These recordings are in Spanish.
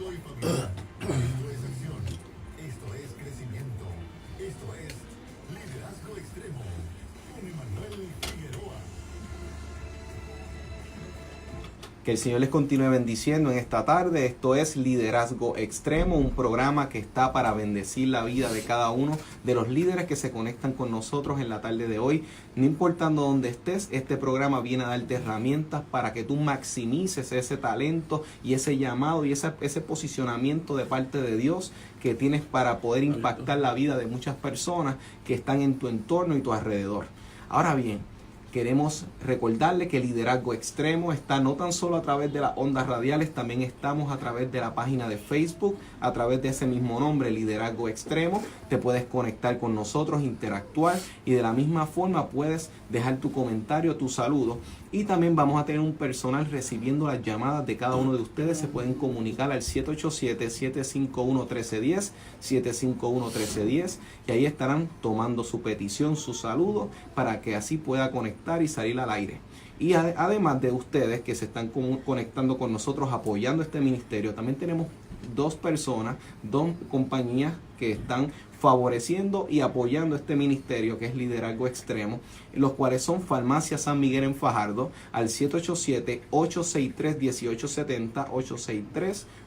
liderazgo y familia. Esto es acción. Esto es crecimiento. Esto es liderazgo extremo. Con Emanuel Figueroa. Que el Señor les continúe bendiciendo en esta tarde. Esto es Liderazgo Extremo, un programa que está para bendecir la vida de cada uno de los líderes que se conectan con nosotros en la tarde de hoy. No importando dónde estés, este programa viene a darte herramientas para que tú maximices ese talento y ese llamado y ese posicionamiento de parte de Dios que tienes para poder impactar la vida de muchas personas que están en tu entorno y tu alrededor. Ahora bien, queremos recordarle que Liderazgo Extremo está no tan solo a través de las ondas radiales, también estamos a través de la página de Facebook, a través de ese mismo nombre, Liderazgo Extremo. Te puedes conectar con nosotros, interactuar y de la misma forma puedes dejar tu comentario, tu saludo. Y también vamos a tener un personal recibiendo las llamadas de cada uno de ustedes. Se pueden comunicar al 787-751-1310, 751-1310 y ahí estarán tomando su petición, su saludo para que así pueda conectar y salir al aire. Y además de ustedes que se están conectando con nosotros apoyando este ministerio, también tenemos dos compañías que están favoreciendo y apoyando este ministerio que es Liderazgo Extremo, los cuales son Farmacia San Miguel en Fajardo al 787-863-1870,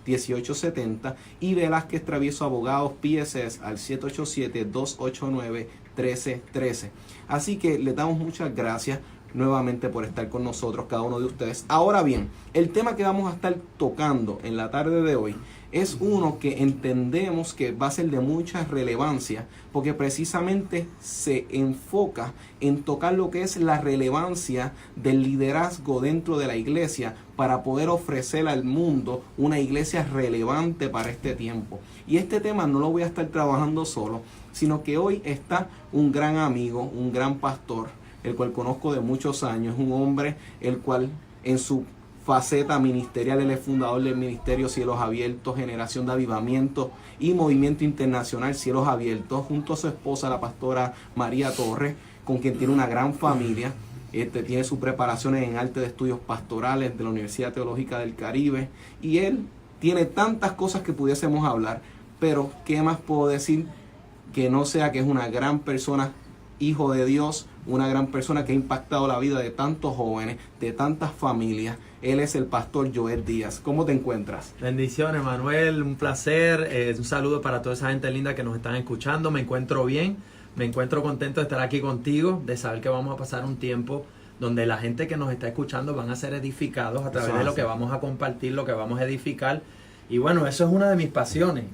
863-1870 y Velázquez Travieso Abogados PSS al 787-289-1313. Así que les damos muchas gracias nuevamente por estar con nosotros, cada uno de ustedes. Ahora bien, el tema que vamos a estar tocando en la tarde de hoy es uno que entendemos que va a ser de mucha relevancia porque precisamente se enfoca en tocar lo que es la relevancia del liderazgo dentro de la iglesia para poder ofrecer al mundo una iglesia relevante para este tiempo. Y este tema no lo voy a estar trabajando solo, sino que hoy está un gran amigo, un gran pastor, el cual conozco de muchos años, un hombre el cual en su faceta ministerial, él es fundador del Ministerio Cielos Abiertos, Generación de Avivamiento y Movimiento Internacional Cielos Abiertos, junto a su esposa, la pastora María Torres, con quien tiene una gran familia. Tiene sus preparaciones en arte de estudios pastorales de la Universidad Teológica del Caribe, y él tiene tantas cosas que pudiésemos hablar, pero ¿qué más puedo decir que no sea que es una gran persona, hijo de Dios, una gran persona que ha impactado la vida de tantos jóvenes, de tantas familias? Él es el pastor Joel Díaz. ¿Cómo te encuentras? Bendiciones, Manuel, un placer, un saludo para toda esa gente linda que nos están escuchando. Me encuentro bien, me encuentro contento de estar aquí contigo, de saber que vamos a pasar un tiempo donde la gente que nos está escuchando van a ser edificados a través de lo que vamos a compartir, lo que vamos a edificar. Y bueno, eso es una de mis pasiones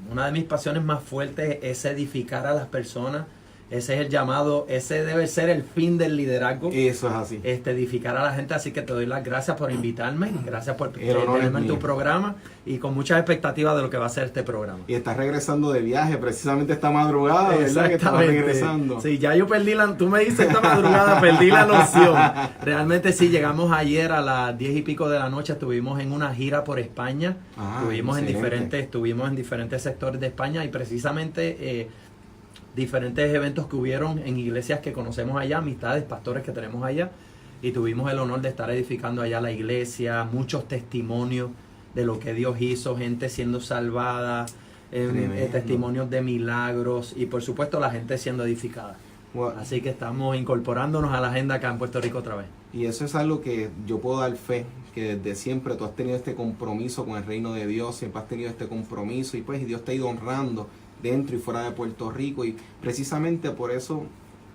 más fuertes, es edificar a las personas. Ese es el llamado, ese debe ser el fin del liderazgo. Eso es así. Edificar a la gente, así que te doy las gracias por invitarme, gracias por tenerme en tu programa y con muchas expectativas de lo que va a ser este programa. Y estás regresando de viaje, precisamente esta madrugada, ¿verdad? Exactamente. Que estás regresando. Sí, ya yo perdí tú me dices esta madrugada, perdí la noción. Realmente sí, llegamos ayer a las 10 y pico de la noche, estuvimos en una gira por España, estuvimos en diferentes sectores de España y precisamente diferentes eventos que hubieron en iglesias que conocemos allá, amistades, pastores que tenemos allá, y tuvimos el honor de estar edificando allá la iglesia, muchos testimonios de lo que Dios hizo, gente siendo salvada, testimonios de milagros y por supuesto la gente siendo edificada. Wow. Así que estamos incorporándonos a la agenda acá en Puerto Rico otra vez. Y eso es algo que yo puedo dar fe, que desde siempre tú has tenido este compromiso con el reino de Dios, siempre has tenido este compromiso y pues Dios te ha ido honrando dentro y fuera de Puerto Rico, y precisamente por eso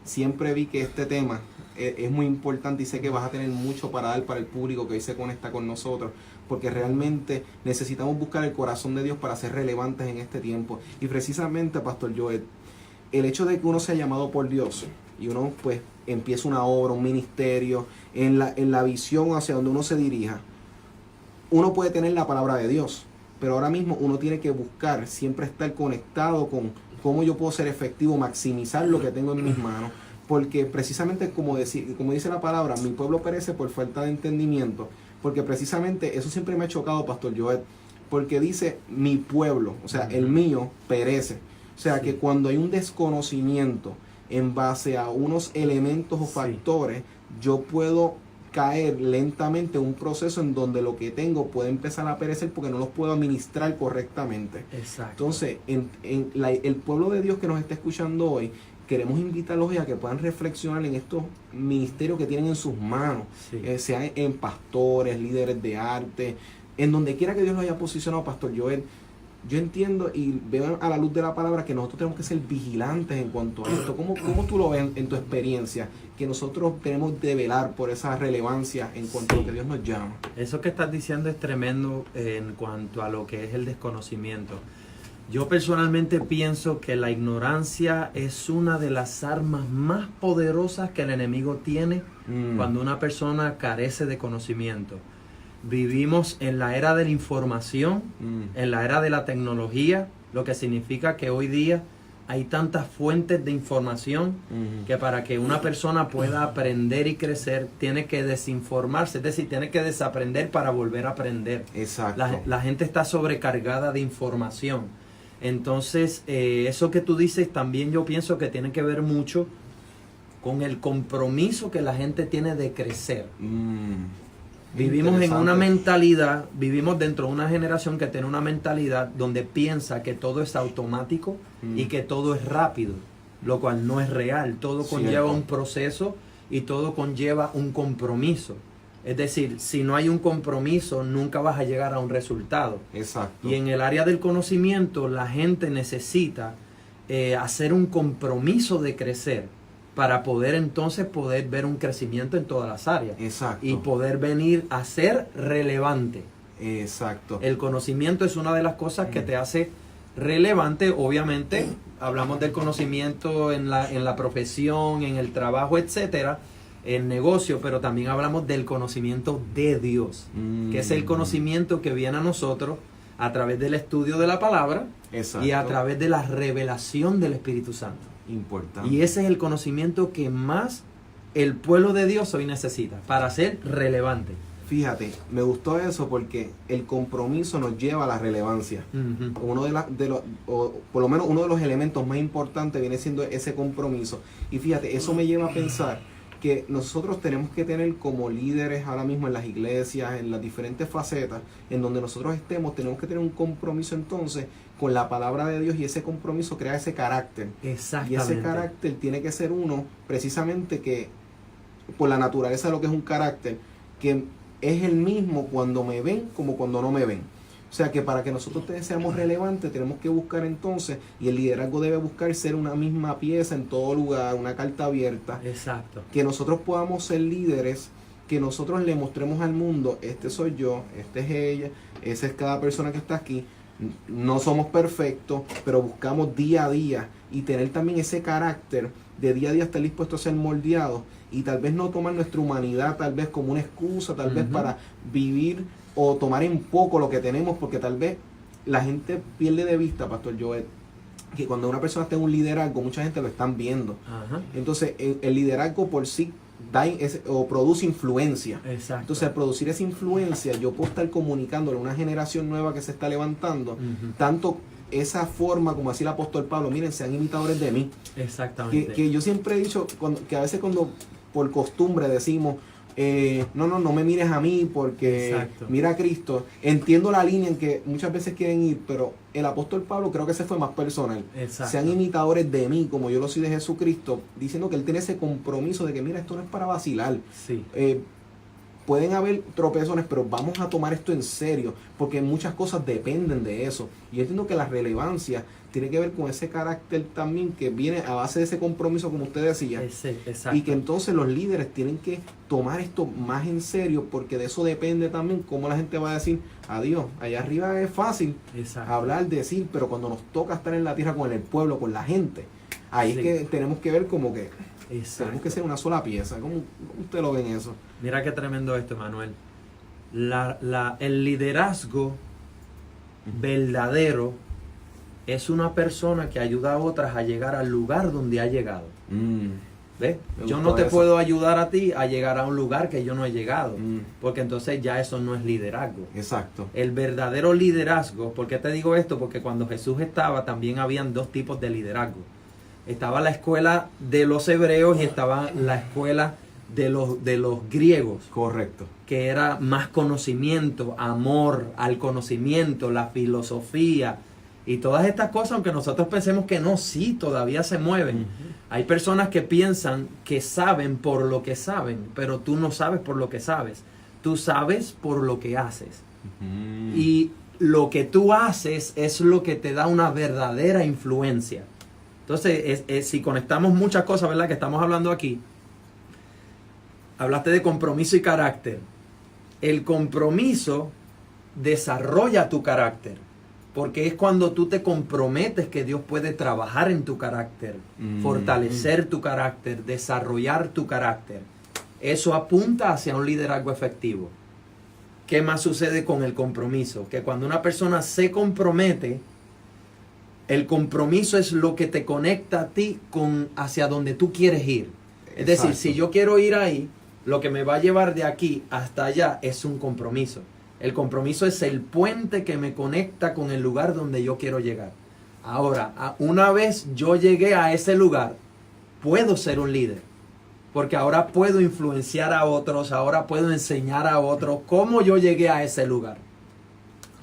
siempre vi que este tema es muy importante y sé que vas a tener mucho para dar para el público que hoy se conecta con nosotros, porque realmente necesitamos buscar el corazón de Dios para ser relevantes en este tiempo. Y precisamente, Pastor Joel, el hecho de que uno sea llamado por Dios y uno pues empieza una obra, un ministerio, en la visión hacia donde uno se dirija, uno puede tener la palabra de Dios, pero ahora mismo uno tiene que buscar siempre estar conectado con cómo yo puedo ser efectivo, maximizar lo que tengo en mis manos, porque precisamente como dice la palabra, mi pueblo perece por falta de entendimiento, porque precisamente eso siempre me ha chocado, Pastor Joel, porque dice mi pueblo, o sea, el mío perece, o sea, que cuando hay un desconocimiento en base a unos elementos o factores, yo puedo caer lentamente en un proceso en donde lo que tengo puede empezar a perecer porque no los puedo administrar correctamente. Exacto. Entonces, el pueblo de Dios que nos está escuchando hoy, queremos invitarlos a que puedan reflexionar en estos ministerios que tienen en sus manos, Sí. Sean en pastores, líderes de arte, en donde quiera que Dios los haya posicionado, Pastor Joel. Yo entiendo y veo a la luz de la palabra que nosotros tenemos que ser vigilantes en cuanto a esto. ¿Cómo tú lo ves en tu experiencia? Que nosotros tenemos de velar por esa relevancia en cuanto a lo que Dios nos llama. Eso que estás diciendo es tremendo en cuanto a lo que es el desconocimiento. Yo personalmente pienso que la ignorancia es una de las armas más poderosas que el enemigo tiene cuando una persona carece de conocimiento. Vivimos en la era de la información, en la era de la tecnología, lo que significa que hoy día hay tantas fuentes de información que para que una persona pueda aprender y crecer tiene que desinformarse, es decir, tiene que desaprender para volver a aprender. Exacto. La gente está sobrecargada de información. Entonces, eso que tú dices también yo pienso que tiene que ver mucho con el compromiso que la gente tiene de crecer. Vivimos en una mentalidad, vivimos dentro de una generación que tiene una mentalidad donde piensa que todo es automático y que todo es rápido, lo cual no es real. Todo conlleva un proceso y todo conlleva un compromiso. Es decir, si no hay un compromiso, nunca vas a llegar a un resultado. Exacto. Y en el área del conocimiento, la gente necesita hacer un compromiso de crecer para poder entonces poder ver un crecimiento en todas las áreas. Exacto. Y poder venir a ser relevante. Exacto. El conocimiento es una de las cosas que te hace relevante. Obviamente, hablamos del conocimiento en la profesión, en el trabajo, etcétera, el negocio, pero también hablamos del conocimiento de Dios, que es el conocimiento que viene a nosotros a través del estudio de la palabra. Exacto. Y a través de la revelación del Espíritu Santo. Importante. Y ese es el conocimiento que más el pueblo de Dios hoy necesita para ser relevante. Fíjate, me gustó eso porque el compromiso nos lleva a la relevancia. Uno o por lo menos uno de los elementos más importantes viene siendo ese compromiso. Y fíjate, eso me lleva a pensar que nosotros tenemos que tener como líderes ahora mismo en las iglesias, en las diferentes facetas en donde nosotros estemos, tenemos que tener un compromiso entonces con la palabra de Dios, y ese compromiso crea ese carácter. Exactamente. Y ese carácter tiene que ser uno precisamente que por la naturaleza de lo que es un carácter, que es el mismo cuando me ven como cuando no me ven. O sea que para que nosotros seamos relevantes tenemos que buscar entonces, y el liderazgo debe buscar ser una misma pieza en todo lugar, una carta abierta. Exacto. Que nosotros podamos ser líderes, que nosotros le mostremos al mundo, este soy yo, este es ella, esa es cada persona que está aquí. No somos perfectos, pero buscamos día a día y tener también ese carácter de día a día estar dispuesto a ser moldeados, y tal vez no tomar nuestra humanidad tal vez como una excusa, tal vez para vivir o tomar en poco lo que tenemos, porque tal vez la gente pierde de vista, Pastor Joel, que cuando una persona está en un liderazgo, mucha gente lo están viendo. Entonces el liderazgo por sí produce influencia. Exacto. Entonces al producir esa influencia, yo puedo estar comunicándole a una generación nueva que se está levantando, tanto esa forma como así el apóstol Pablo, miren, sean imitadores de mí. Exactamente. Que yo siempre he dicho que a veces cuando por costumbre decimos no me mires a mí porque mira a Cristo, entiendo la línea en que muchas veces quieren ir, pero el apóstol Pablo creo que ese fue más personal. Exacto. Sean imitadores de mí como yo lo soy de Jesucristo, diciendo que él tiene ese compromiso de que mira, esto no es para vacilar. Sí. Pueden haber tropezones, pero vamos a tomar esto en serio, porque muchas cosas dependen de eso. Y yo entiendo que la relevancia tiene que ver con ese carácter también que viene a base de ese compromiso, como usted decía. Exacto. Y que entonces los líderes tienen que tomar esto más en serio, porque de eso depende también cómo la gente va a decir, adiós, allá arriba es fácil hablar, decir, pero cuando nos toca estar en la tierra con el pueblo, con la gente, ahí es que tenemos que ver como que tenemos que ser una sola pieza. ¿Cómo usted lo ve en eso? Mira qué tremendo esto, Manuel. El liderazgo verdadero es una persona que ayuda a otras a llegar al lugar donde ha llegado. ¿Ves? Yo no te puedo ayudar a ti a llegar a un lugar que yo no he llegado, porque entonces ya eso no es liderazgo. Exacto. El verdadero liderazgo, ¿por qué te digo esto? Porque cuando Jesús estaba, también habían dos tipos de liderazgo. Estaba la escuela de los hebreos y estaba la escuela de los griegos. Correcto. Que era más conocimiento, amor al conocimiento, la filosofía y todas estas cosas, aunque nosotros pensemos que no, sí, todavía se mueven. Hay personas que piensan que saben por lo que saben, pero tú no sabes por lo que sabes. Tú sabes por lo que haces. Y lo que tú haces es lo que te da una verdadera influencia. Entonces, si conectamos muchas cosas, ¿verdad?, que estamos hablando aquí. Hablaste de compromiso y carácter. El compromiso desarrolla tu carácter, porque es cuando tú te comprometes que Dios puede trabajar en tu carácter, fortalecer tu carácter, desarrollar tu carácter. Eso apunta hacia un liderazgo efectivo. ¿Qué más sucede con el compromiso? Que cuando una persona se compromete, el compromiso es lo que te conecta a ti con hacia donde tú quieres ir. Es decir, si yo quiero ir ahí, lo que me va a llevar de aquí hasta allá es un compromiso. El compromiso es el puente que me conecta con el lugar donde yo quiero llegar. Ahora, una vez yo llegué a ese lugar, puedo ser un líder. Porque ahora puedo influenciar a otros, ahora puedo enseñar a otros cómo yo llegué a ese lugar.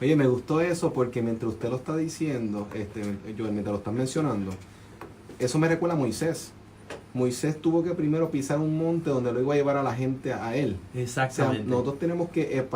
Oye, me gustó eso porque mientras usted lo está diciendo, yo mientras lo están mencionando, eso me recuerda a Moisés. Moisés tuvo que primero pisar un monte donde lo iba a llevar a la gente a él. Exactamente. O sea, nosotros tenemos que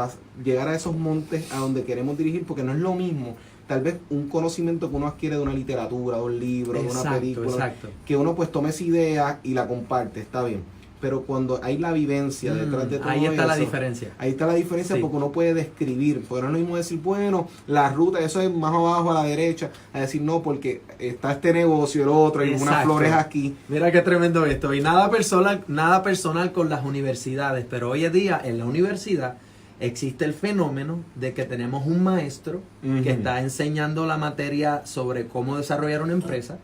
llegar a esos montes a donde queremos dirigir, porque no es lo mismo, tal vez un conocimiento que uno adquiere de una literatura, de un libro, de una película, que uno pues tome esa idea y la comparte, está bien. Pero cuando hay la vivencia detrás de todo eso, ahí está la diferencia. Ahí está la diferencia, sí. Porque uno puede describir, porque no es lo mismo decir, bueno, la ruta, eso es más abajo a la derecha, a decir, no, porque está este negocio, el otro, y unas flores aquí. Mira qué tremendo esto. Y nada personal con las universidades, pero hoy en día en la universidad existe el fenómeno de que tenemos un maestro que está enseñando la materia sobre cómo desarrollar una empresa,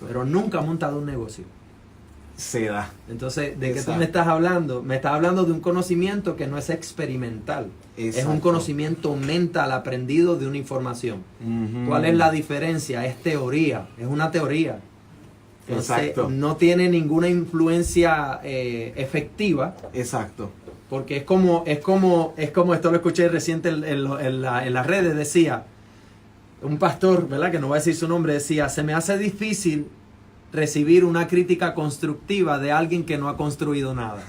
pero nunca ha montado un negocio. Se da. Entonces, ¿de qué tú me estás hablando? Me estás hablando de un conocimiento que no es experimental. Es un conocimiento mental aprendido de una información. ¿Cuál es la diferencia? Es teoría, es una teoría. Entonces, no tiene ninguna influencia efectiva. Exacto. Porque es como esto lo escuché reciente en las redes, decía, un pastor, ¿verdad?, que no voy a decir su nombre, decía, se me hace difícil recibir una crítica constructiva de alguien que no ha construido nada.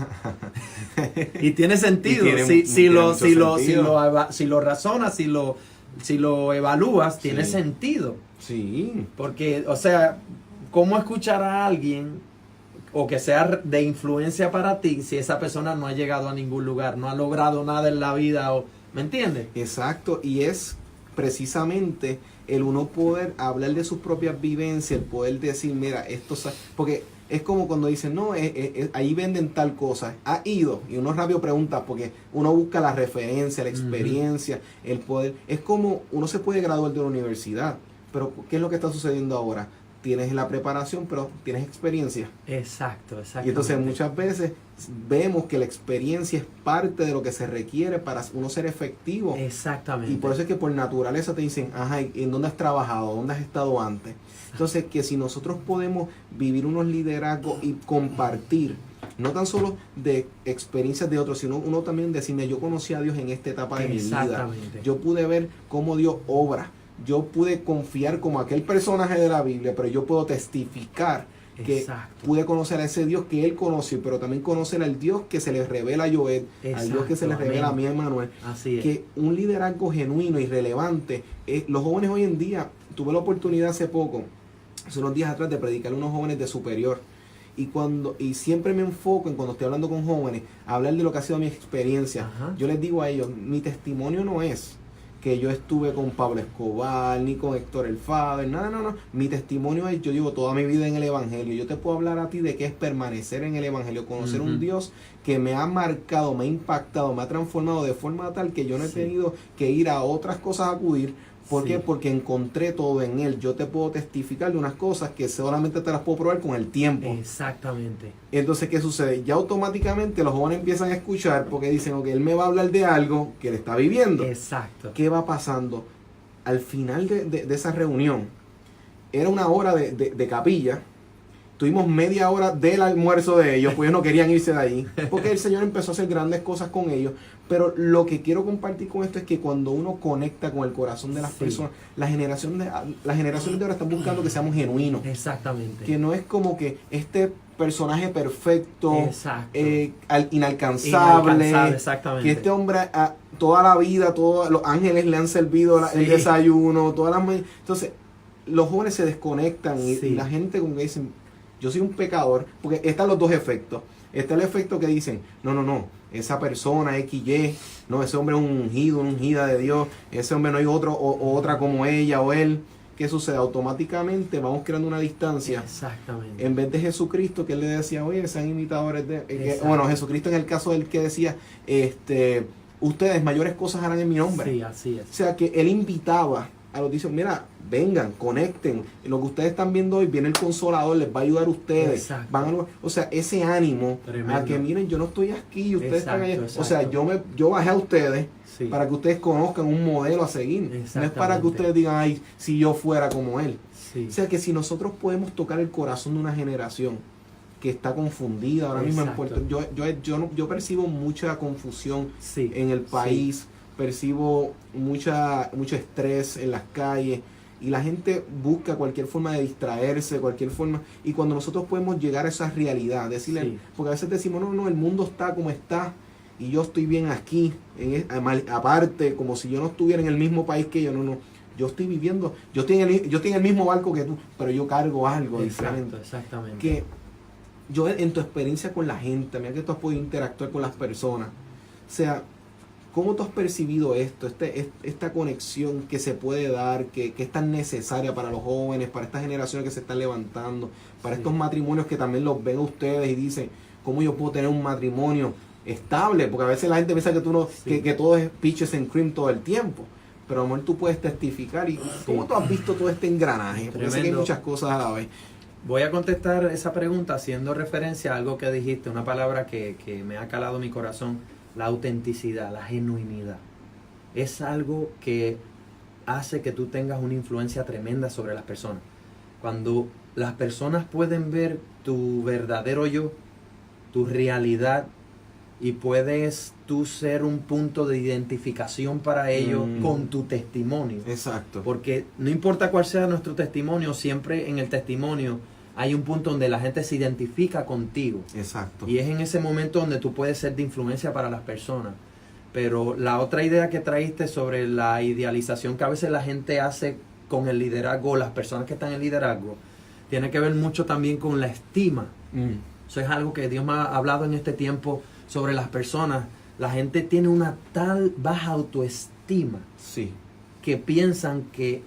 Y tiene sentido. Si lo razonas, si lo evalúas, tiene sentido. Sí. Porque, o sea, ¿cómo escuchar a alguien o que sea de influencia para ti si esa persona no ha llegado a ningún lugar, no ha logrado nada en la vida? ¿Me entiendes? Exacto. Y es precisamente el uno poder hablar de sus propias vivencias, el poder decir, mira, esto, porque es como cuando dicen, no, ahí venden tal cosa, ha ido, y uno rápido pregunta, porque uno busca la referencia, la experiencia, el poder, es como uno se puede graduar de una universidad, pero ¿qué es lo que está sucediendo ahora? Tienes la preparación, pero tienes experiencia. Exacto. Y entonces muchas veces vemos que la experiencia es parte de lo que se requiere para uno ser efectivo. Exactamente. Y por eso es que por naturaleza te dicen, ajá, ¿en dónde has trabajado? ¿Dónde has estado antes? Entonces, que si nosotros podemos vivir unos liderazgos y compartir, no tan solo de experiencias de otros, sino uno también decirme, yo conocí a Dios en esta etapa de mi vida. Yo pude ver cómo Dios obra. Yo pude confiar como aquel personaje de la Biblia, pero yo puedo testificar que pude conocer a ese Dios que él conoció, pero también conocer al Dios que se le revela a Joel, al Dios que se le revela a mí, Emmanuel. Así es. Que un liderazgo genuino y relevante. Los jóvenes hoy en día, tuve la oportunidad hace unos días atrás, de predicarle a unos jóvenes de superior. Y siempre me enfoco en, cuando estoy hablando con jóvenes, hablar de lo que ha sido mi experiencia. Yo les digo a ellos, mi testimonio no es que yo estuve con Pablo Escobar, ni con Héctor el Father, no. Mi testimonio es, yo llevo toda mi vida en el Evangelio. Yo te puedo hablar a ti de qué es permanecer en el Evangelio, conocer un Dios que me ha marcado, me ha impactado, me ha transformado de forma tal que yo no he tenido que ir a otras cosas a acudir. ¿Por qué? Porque encontré todo en Él. Yo te puedo testificar de unas cosas que solamente te las puedo probar con el tiempo. Exactamente. Entonces, ¿qué sucede? Ya automáticamente los jóvenes empiezan a escuchar porque dicen, ok, él me va a hablar de algo que él está viviendo. Exacto. ¿Qué va pasando? Al final de esa reunión, era una hora de capilla, tuvimos media hora del almuerzo de ellos, pues ellos no querían irse de ahí, porque el Señor empezó a hacer grandes cosas con ellos. Pero lo que quiero compartir con esto es que cuando uno conecta con el corazón de las personas, las generaciones de ahora están buscando que seamos genuinos. Exactamente. Que no es como que este personaje perfecto, Inalcanzable, exactamente. Que este hombre toda la vida, todos los ángeles le han servido el desayuno, entonces los jóvenes se desconectan y la gente como que dicen, yo soy un pecador, porque están los dos efectos. Está el efecto que dicen, no, esa persona XY, no, ese hombre es un ungido, una ungida de Dios, ese hombre no hay otro o otra como ella o él. ¿Qué sucede? Automáticamente vamos creando una distancia. Exactamente. En vez de Jesucristo, que él le decía, oye, sean imitadores de... bueno, Jesucristo en el caso del que decía, ustedes mayores cosas harán en mi nombre. Sí, así es. O sea, que él invitaba a los discípulos, mira, vengan, conecten. Lo que ustedes están viendo hoy, viene el Consolador, les va a ayudar a ustedes. O sea, ese ánimo a que miren, yo no estoy aquí y ustedes están allá. O sea, yo bajé a ustedes para que ustedes conozcan un modelo a seguir. No es para que ustedes digan, ay, si yo fuera como él. O sea, que si nosotros podemos tocar el corazón de una generación que está confundida ahora mismo en Puerto Rico, yo percibo mucha confusión en el país. Percibo mucho estrés en las calles y la gente busca cualquier forma de distraerse, cualquier forma, y cuando nosotros podemos llegar a esa realidad, decirle, porque a veces decimos, no, el mundo está como está y yo estoy bien aquí, aparte, como si yo no estuviera en el mismo país que ellos, no, yo estoy viviendo, yo estoy en el mismo barco que tú, pero yo cargo algo diferente. Exactamente. Que yo en tu experiencia con la gente, mira que tú has podido interactuar con las personas, o sea, ¿cómo tú has percibido esto, esta conexión que se puede dar, que es tan necesaria para los jóvenes, para estas generaciones que se están levantando, para estos matrimonios que también los ven a ustedes y dicen, ¿cómo yo puedo tener un matrimonio estable? Porque a veces la gente piensa que que todo es peaches and cream todo el tiempo, pero a lo mejor tú puedes testificar. ¿Y cómo tú has visto todo este engranaje? Porque sé que hay muchas cosas a la vez. Voy a contestar esa pregunta haciendo referencia a algo que dijiste, una palabra que me ha calado mi corazón. La autenticidad, la genuinidad. Es algo que hace que tú tengas una influencia tremenda sobre las personas. Cuando las personas pueden ver tu verdadero yo, tu realidad, y puedes tú ser un punto de identificación para ellos con tu testimonio. Exacto. Porque no importa cuál sea nuestro testimonio, siempre en el testimonio hay un punto donde la gente se identifica contigo. Exacto. Y es en ese momento donde tú puedes ser de influencia para las personas. Pero la otra idea que traíste sobre la idealización que a veces la gente hace con el liderazgo, las personas que están en liderazgo, tiene que ver mucho también con la estima. Eso es algo que Dios me ha hablado en este tiempo sobre las personas. La gente tiene una tal baja autoestima que piensan que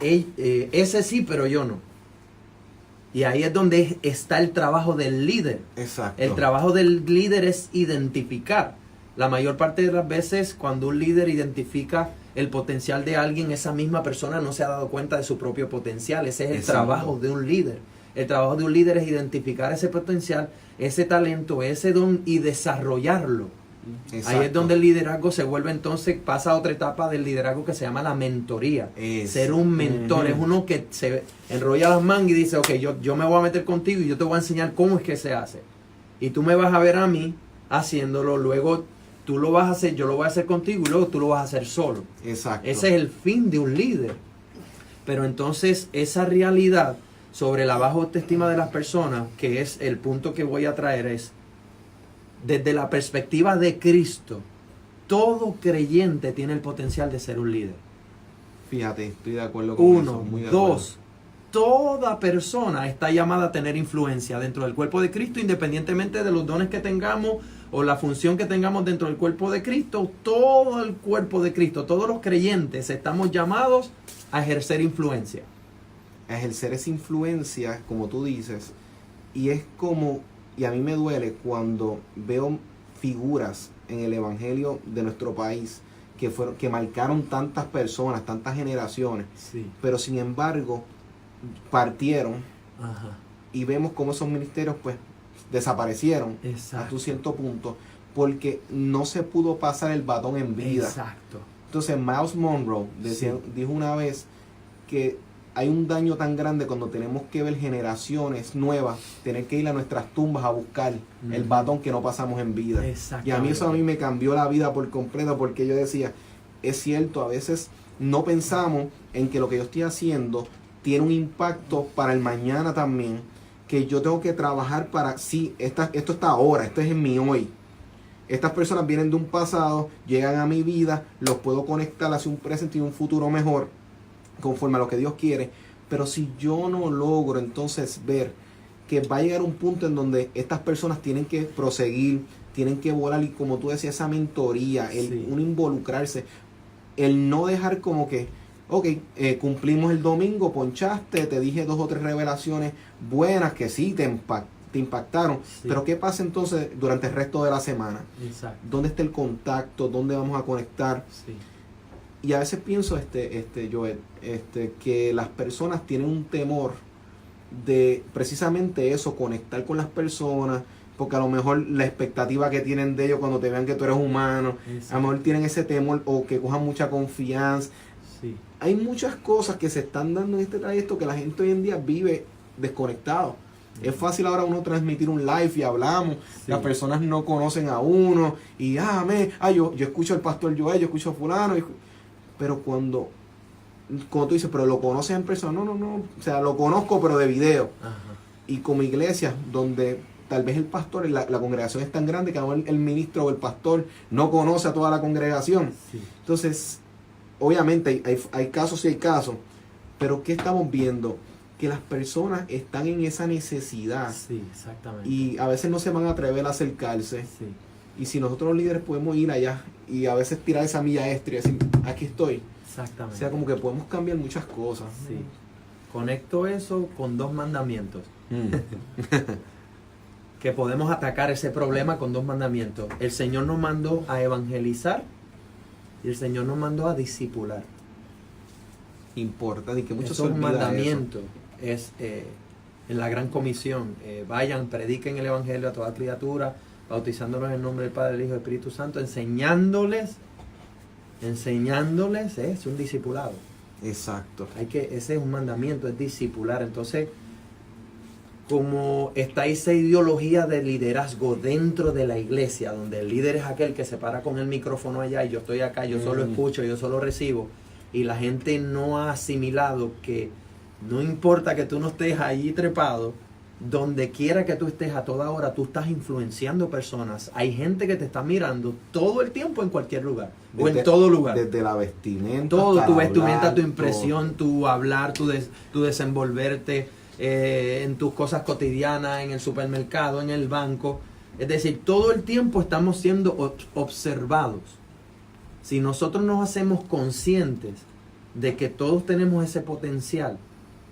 ese sí, pero yo no. Y ahí es donde está el trabajo del líder. Exacto. El trabajo del líder es identificar. La mayor parte de las veces cuando un líder identifica el potencial de alguien, esa misma persona no se ha dado cuenta de su propio potencial. Ese es el trabajo de un líder. El trabajo de un líder es identificar ese potencial, ese talento, ese don y desarrollarlo. Exacto. Ahí es donde el liderazgo se vuelve entonces, pasa a otra etapa del liderazgo que se llama la mentoría. Ser un mentor es uno que se enrolla las mangas y dice, ok, yo me voy a meter contigo y yo te voy a enseñar cómo es que se hace. Y tú me vas a ver a mí haciéndolo, luego tú lo vas a hacer, yo lo voy a hacer contigo y luego tú lo vas a hacer solo. Exacto. Ese es el fin de un líder. Pero entonces esa realidad sobre la baja autoestima de las personas, que es el punto que voy a traer, es desde la perspectiva de Cristo, todo creyente tiene el potencial de ser un líder. Fíjate, estoy de acuerdo con eso. Muy de acuerdo. 2, toda persona está llamada a tener influencia dentro del cuerpo de Cristo, independientemente de los dones que tengamos o la función que tengamos dentro del cuerpo de Cristo. Todo el cuerpo de Cristo, todos los creyentes estamos llamados a ejercer influencia. A ejercer esa influencia, como tú dices, y es como... Y a mí me duele cuando veo figuras en el evangelio de nuestro país que marcaron tantas personas, tantas generaciones, pero sin embargo partieron. Y vemos cómo esos ministerios pues desaparecieron. Hasta un cierto punto, porque no se pudo pasar el batón en vida. Exacto. Entonces Miles Monroe dijo una vez que hay un daño tan grande cuando tenemos que ver generaciones nuevas, tener que ir a nuestras tumbas a buscar el batón que no pasamos en vida. Y a mí eso me cambió la vida por completo, porque yo decía, es cierto, a veces no pensamos en que lo que yo estoy haciendo tiene un impacto para el mañana también, que yo tengo que trabajar para, sí, esto está ahora, esto es en mi hoy. Estas personas vienen de un pasado, llegan a mi vida, los puedo conectar hacia un presente y un futuro mejor, conforme a lo que Dios quiere. Pero si yo no logro entonces ver que va a llegar un punto en donde estas personas tienen que proseguir, tienen que volar, y como tú decías, esa mentoría, un involucrarse, el no dejar como que, ok, cumplimos el domingo, ponchaste, te dije 2 o 3 revelaciones buenas que sí te impactaron, pero ¿qué pasa entonces durante el resto de la semana? Exacto. ¿Dónde está el contacto? ¿Dónde vamos a conectar? Sí. Y a veces pienso, Joel, que las personas tienen un temor de precisamente eso, conectar con las personas, porque a lo mejor la expectativa que tienen de ellos cuando te vean que tú eres humano, a lo mejor tienen ese temor, o que cojan mucha confianza. Sí. Hay muchas cosas que se están dando en este trayecto que la gente hoy en día vive desconectado. Es fácil ahora uno transmitir un live y hablamos, las personas no conocen a uno, y yo escucho al pastor Joel, yo escucho a fulano, pero cuando tú dices, pero lo conoces en persona, no, o sea, lo conozco pero de video. Ajá. Y como iglesia donde tal vez el pastor, la congregación es tan grande que a lo mejor el ministro o el pastor no conoce a toda la congregación. Sí. Entonces, obviamente hay casos y hay casos, pero ¿qué estamos viendo? Que las personas están en esa necesidad. Sí, exactamente. Y a veces no se van a atrever a acercarse. Sí. Y si nosotros los líderes podemos ir allá y a veces tirar esa milla extra y decir, aquí estoy. Exactamente. O sea, como que podemos cambiar muchas cosas. Sí. Conecto eso con 2 mandamientos. Que podemos atacar ese problema con 2 mandamientos. El Señor nos mandó a evangelizar y el Señor nos mandó a discipular. Importante, y que muchos Eso es un olvidan mandamiento. Es en la gran comisión. Vayan, prediquen el evangelio a toda criatura, bautizándolos en el nombre del Padre, del Hijo y del Espíritu Santo, enseñándoles, es un discipulado. Exacto. Ese es un mandamiento, es discipular. Entonces, como está esa ideología de liderazgo dentro de la iglesia, donde el líder es aquel que se para con el micrófono allá y yo estoy acá, yo solo escucho, yo solo recibo, y la gente no ha asimilado que no importa que tú no estés ahí trepado, donde quiera que tú estés a toda hora, tú estás influenciando personas. Hay gente que te está mirando todo el tiempo en cualquier lugar, o en todo lugar. Desde la vestimenta. Todo, tu hablar, vestimenta, tu impresión, tu hablar, tu desenvolverte en tus cosas cotidianas, en el supermercado, en el banco. Es decir, todo el tiempo estamos siendo observados. Si nosotros nos hacemos conscientes de que todos tenemos ese potencial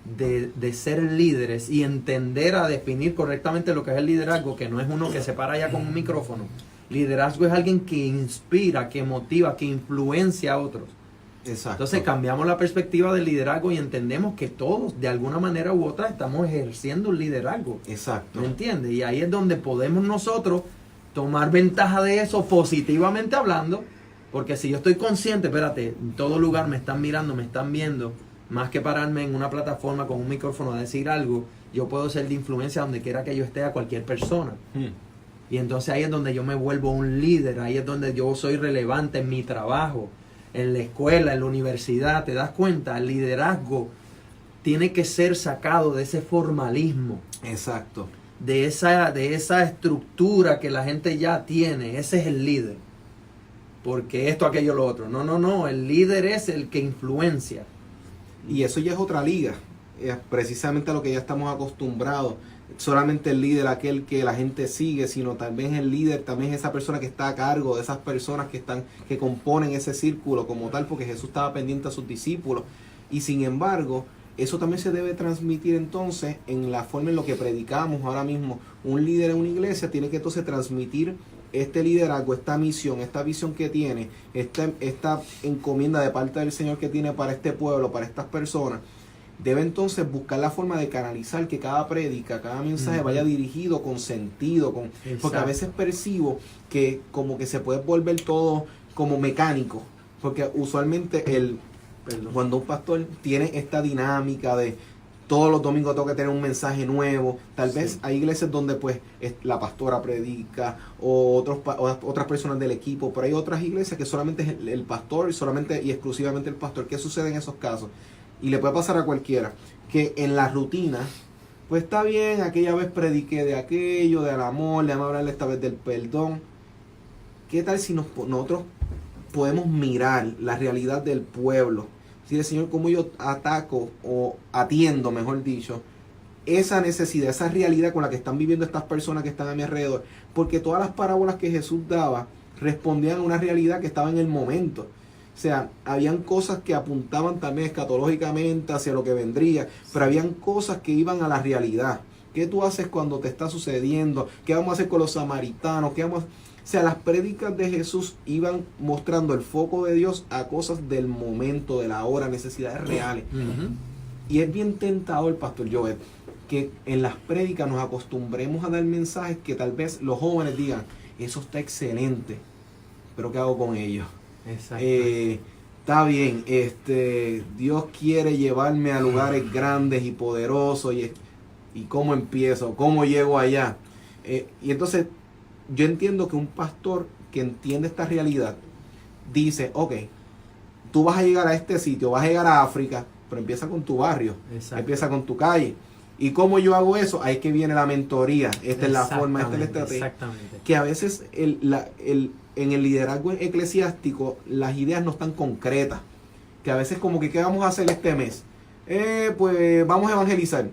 de ser líderes y entender a definir correctamente lo que es el liderazgo, que no es uno que se para allá con un micrófono. Liderazgo es alguien que inspira, que motiva, que influencia a otros. Exacto. Entonces cambiamos la perspectiva del liderazgo y entendemos que todos, de alguna manera u otra, estamos ejerciendo un liderazgo. Exacto. ¿Me entiendes? Y ahí es donde podemos nosotros tomar ventaja de eso positivamente hablando, porque si yo estoy consciente, espérate, en todo lugar me están mirando, me están viendo, más que pararme en una plataforma con un micrófono a decir algo, yo puedo ser de influencia donde quiera que yo esté a cualquier persona. Y entonces ahí es donde yo me vuelvo un líder, ahí es donde yo soy relevante en mi trabajo, en la escuela, en la universidad. ¿Te das cuenta? El liderazgo tiene que ser sacado de ese formalismo. Exacto. De esa estructura que la gente ya tiene. Ese es el líder. Porque esto, aquello, lo otro. No. El líder es el que influencia. Y eso ya es otra liga. Es precisamente a lo que ya estamos acostumbrados. Solamente el líder, aquel que la gente sigue, sino también el líder, también es esa persona que está a cargo de esas personas que componen ese círculo como tal, porque Jesús estaba pendiente a sus discípulos. Y sin embargo, eso también se debe transmitir entonces en la forma en lo que predicamos ahora mismo. Un líder en una iglesia tiene que entonces transmitir este liderazgo, esta misión, esta visión que tiene, esta encomienda de parte del Señor que tiene para este pueblo, para estas personas. Debe entonces buscar la forma de canalizar que cada prédica, cada mensaje vaya dirigido con sentido, porque a veces percibo que como que se puede volver todo como mecánico, porque usualmente Perdón. Cuando un pastor tiene esta dinámica de todos los domingos tengo que tener un mensaje nuevo, tal vez hay iglesias donde pues la pastora predica o otras personas del equipo, pero hay otras iglesias que solamente es el pastor y solamente y exclusivamente el pastor. ¿Qué sucede en esos casos? Y le puede pasar a cualquiera, que en la rutina, pues está bien, aquella vez prediqué de aquello, del amor, déjame hablarle esta vez del perdón. ¿Qué tal si nosotros podemos mirar la realidad del pueblo? Decirle, Señor, cómo yo ataco o atiendo, mejor dicho, esa necesidad, esa realidad con la que están viviendo estas personas que están a mi alrededor. Porque todas las parábolas que Jesús daba respondían a una realidad que estaba en el momento. O sea, habían cosas que apuntaban también escatológicamente hacia lo que vendría, pero habían cosas que iban a la realidad. ¿Qué tú haces cuando te está sucediendo? ¿Qué vamos a hacer con los samaritanos? O sea, las prédicas de Jesús iban mostrando el foco de Dios a cosas del momento, de la hora, necesidades reales. Y es bien tentador, Pastor Joel, que en las prédicas nos acostumbremos a dar mensajes que tal vez los jóvenes digan, eso está excelente, pero ¿qué hago con ellos? Exacto. Está bien, Dios quiere llevarme a lugares grandes y poderosos y ¿cómo empiezo? ¿Cómo llego allá? Y entonces yo entiendo que un pastor que entiende esta realidad dice, ok, tú vas a llegar a este sitio, vas a llegar a África, pero empieza con tu barrio, empieza con tu calle. ¿Y cómo yo hago eso? Ahí es que viene la mentoría, esta es la forma, esta es la estrategia. Exactamente. Que a veces en el liderazgo eclesiástico las ideas no están concretas. Que a veces como que ¿qué vamos a hacer este mes? Pues vamos a evangelizar.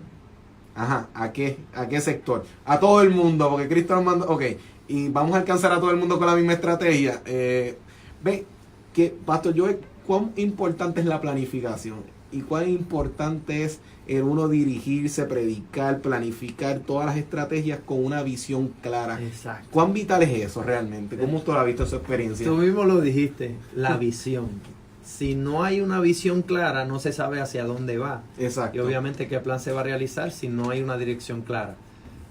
Ajá, ¿a qué sector? A todo el mundo, porque Cristo nos mandó. Ok, y vamos a alcanzar a todo el mundo con la misma estrategia. Ve que, Pastor Joel, cuán importante es la planificación y cuán importante es el uno dirigirse, predicar, planificar todas las estrategias con una visión clara. Exacto. ¿Cuán vital es eso realmente? ¿Cómo usted lo ha visto esa experiencia? Tú mismo lo dijiste, la visión. Si no hay una visión clara, no se sabe hacia dónde va. Exacto. Y obviamente qué plan se va a realizar si no hay una dirección clara.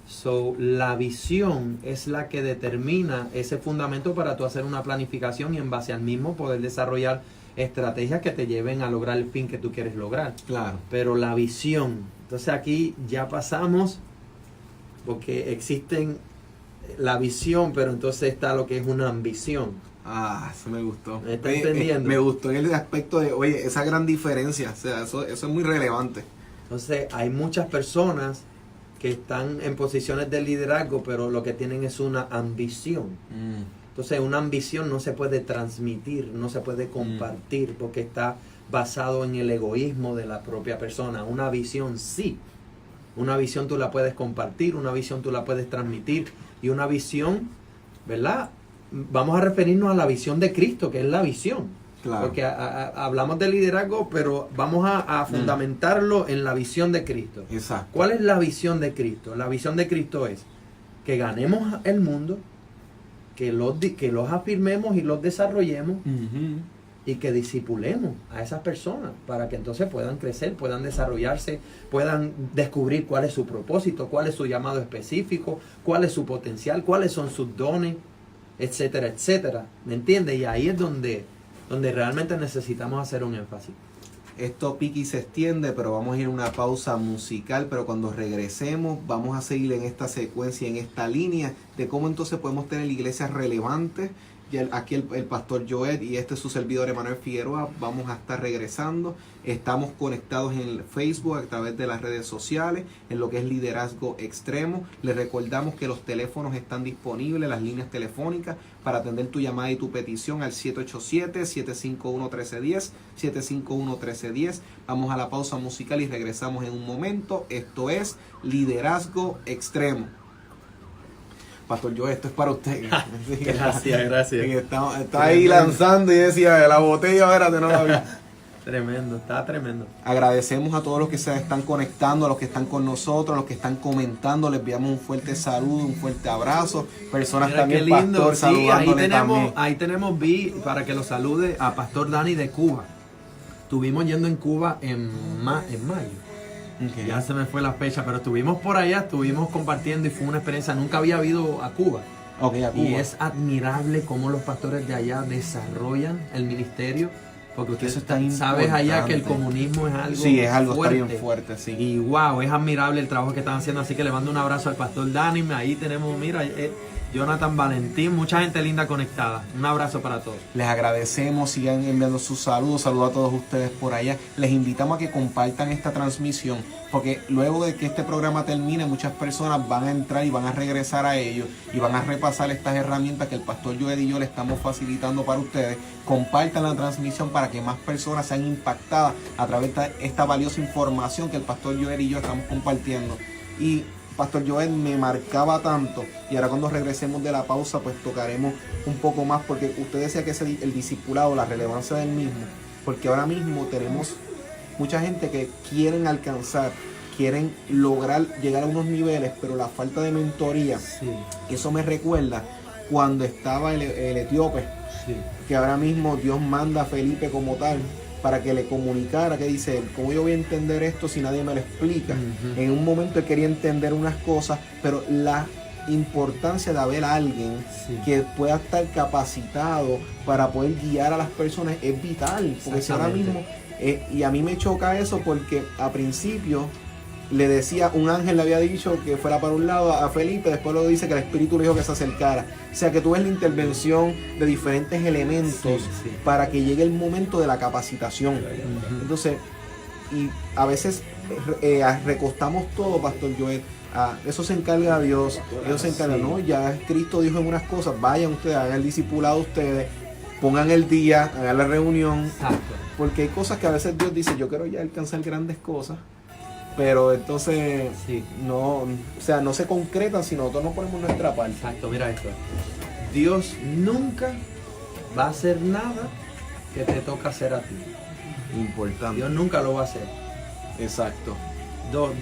So, la visión es la que determina ese fundamento para tú hacer una planificación y en base al mismo poder desarrollar estrategias que te lleven a lograr el fin que tú quieres lograr. Claro. Pero la visión, entonces aquí ya pasamos, porque existen la visión, pero entonces está lo que es una ambición. Eso me gustó. ¿Me está entendiendo? Me gustó en el aspecto de, oye, esa gran diferencia, o sea, eso es muy relevante. Entonces hay muchas personas que están en posiciones de liderazgo, pero lo que tienen es una ambición. Entonces una ambición no se puede transmitir, no se puede compartir, porque está basado en el egoísmo de la propia persona. Una visión sí. Una visión tú la puedes compartir, una visión tú la puedes transmitir, y una visión, ¿verdad? Vamos a referirnos a la visión de Cristo, que es la visión. Claro. Porque hablamos de liderazgo, pero vamos a fundamentarlo en la visión de Cristo. Exacto. ¿Cuál es la visión de Cristo? La visión de Cristo es que ganemos el mundo, que los afirmemos y los desarrollemos, y que discipulemos a esas personas para que entonces puedan crecer, puedan desarrollarse, puedan descubrir cuál es su propósito, cuál es su llamado específico, cuál es su potencial, cuáles son sus dones, etcétera, etcétera. ¿Me entiendes? Y ahí es donde realmente necesitamos hacer un énfasis. Esto pica y se extiende, pero vamos a ir a una pausa musical, pero cuando regresemos vamos a seguir en esta secuencia, en esta línea de cómo entonces podemos tener iglesias relevantes. Y aquí el Pastor Joel y su servidor Emanuel Figueroa vamos a estar regresando. Estamos conectados en Facebook a través de las redes sociales, en lo que es Liderazgo Extremo. Les recordamos que los teléfonos están disponibles, las líneas telefónicas, para atender tu llamada y tu petición al 787-751-1310, 751-1310. Vamos a la pausa musical y regresamos en un momento. Esto es Liderazgo Extremo. Pastor Joel, esto es para usted. Gracias. Está ahí lanzando y decía, la botella, espérate, no la vi. Tremendo, está tremendo. Agradecemos a todos los que se están conectando, a los que están con nosotros, a los que están comentando. Les enviamos un fuerte saludo, un fuerte abrazo. Personas Mira, también, qué lindo. Pastor, saludándole también. Ahí tenemos para que lo salude a Pastor Dani de Cuba. Estuvimos yendo en Cuba en mayo. Okay. Ya se me fue la fecha, pero estuvimos por allá, estuvimos compartiendo y fue una experiencia. Nunca había ido a Cuba. Okay, a Cuba. Y es admirable cómo los pastores de allá desarrollan el ministerio Porque usted eso está sabes allá que el importante. comunismo es algo Sí, es algo fuerte. está bien fuerte, sí. Y wow, es admirable el trabajo que están haciendo. Así que le mando un abrazo al pastor Dani. Ahí tenemos, mira, Jonathan Valentín, mucha gente linda conectada. Un abrazo para todos. Les agradecemos, sigan enviando sus saludos a todos ustedes por allá. Les invitamos a que compartan esta transmisión, porque luego de que este programa termine, muchas personas van a entrar y van a regresar a ellos y van a repasar estas herramientas que el pastor Joel y yo le estamos facilitando para ustedes. Compartan la transmisión para que más personas sean impactadas a través de esta valiosa información que el pastor Joel y yo estamos compartiendo. Y Pastor Joel me marcaba tanto, y ahora cuando regresemos de la pausa pues tocaremos un poco más, porque usted decía que el discipulado, la relevancia del mismo, porque ahora mismo tenemos mucha gente que quieren alcanzar, quieren lograr llegar a unos niveles, pero la falta de mentoría, Sí, eso me recuerda cuando estaba el etíope, sí. que ahora mismo Dios manda a Felipe como tal para que le comunicara, que dice él, ¿cómo yo voy a entender esto si nadie me lo explica? Ujú. En un momento él quería entender unas cosas, pero la importancia de haber a alguien Sí. que pueda estar capacitado para poder guiar a las personas es vital, porque si ahora Exactamente. mismo, y a mí me choca eso porque a principio le decía, un ángel le había dicho que fuera para un lado a Felipe, después lo dice que el Espíritu le dijo que se acercara. O sea que tú ves la intervención de diferentes elementos Sí, sí. para que llegue el momento de la capacitación. Ujú. Entonces, y a veces recostamos todo, Pastor Joel. Eso se encarga Dios, Dios se encarga, Sí. ¿no? Ya Cristo dijo en unas cosas, vayan ustedes, hagan el discipulado ustedes, pongan el día, hagan la reunión, Exacto. porque hay cosas que a veces Dios dice, yo quiero ya alcanzar grandes cosas, pero entonces Sí. no, o sea, no se concretan si nosotros no ponemos nuestra parte. Exacto, mira esto. Dios nunca va a hacer nada que te toca hacer a ti. Importante. Dios nunca lo va a hacer. Exacto.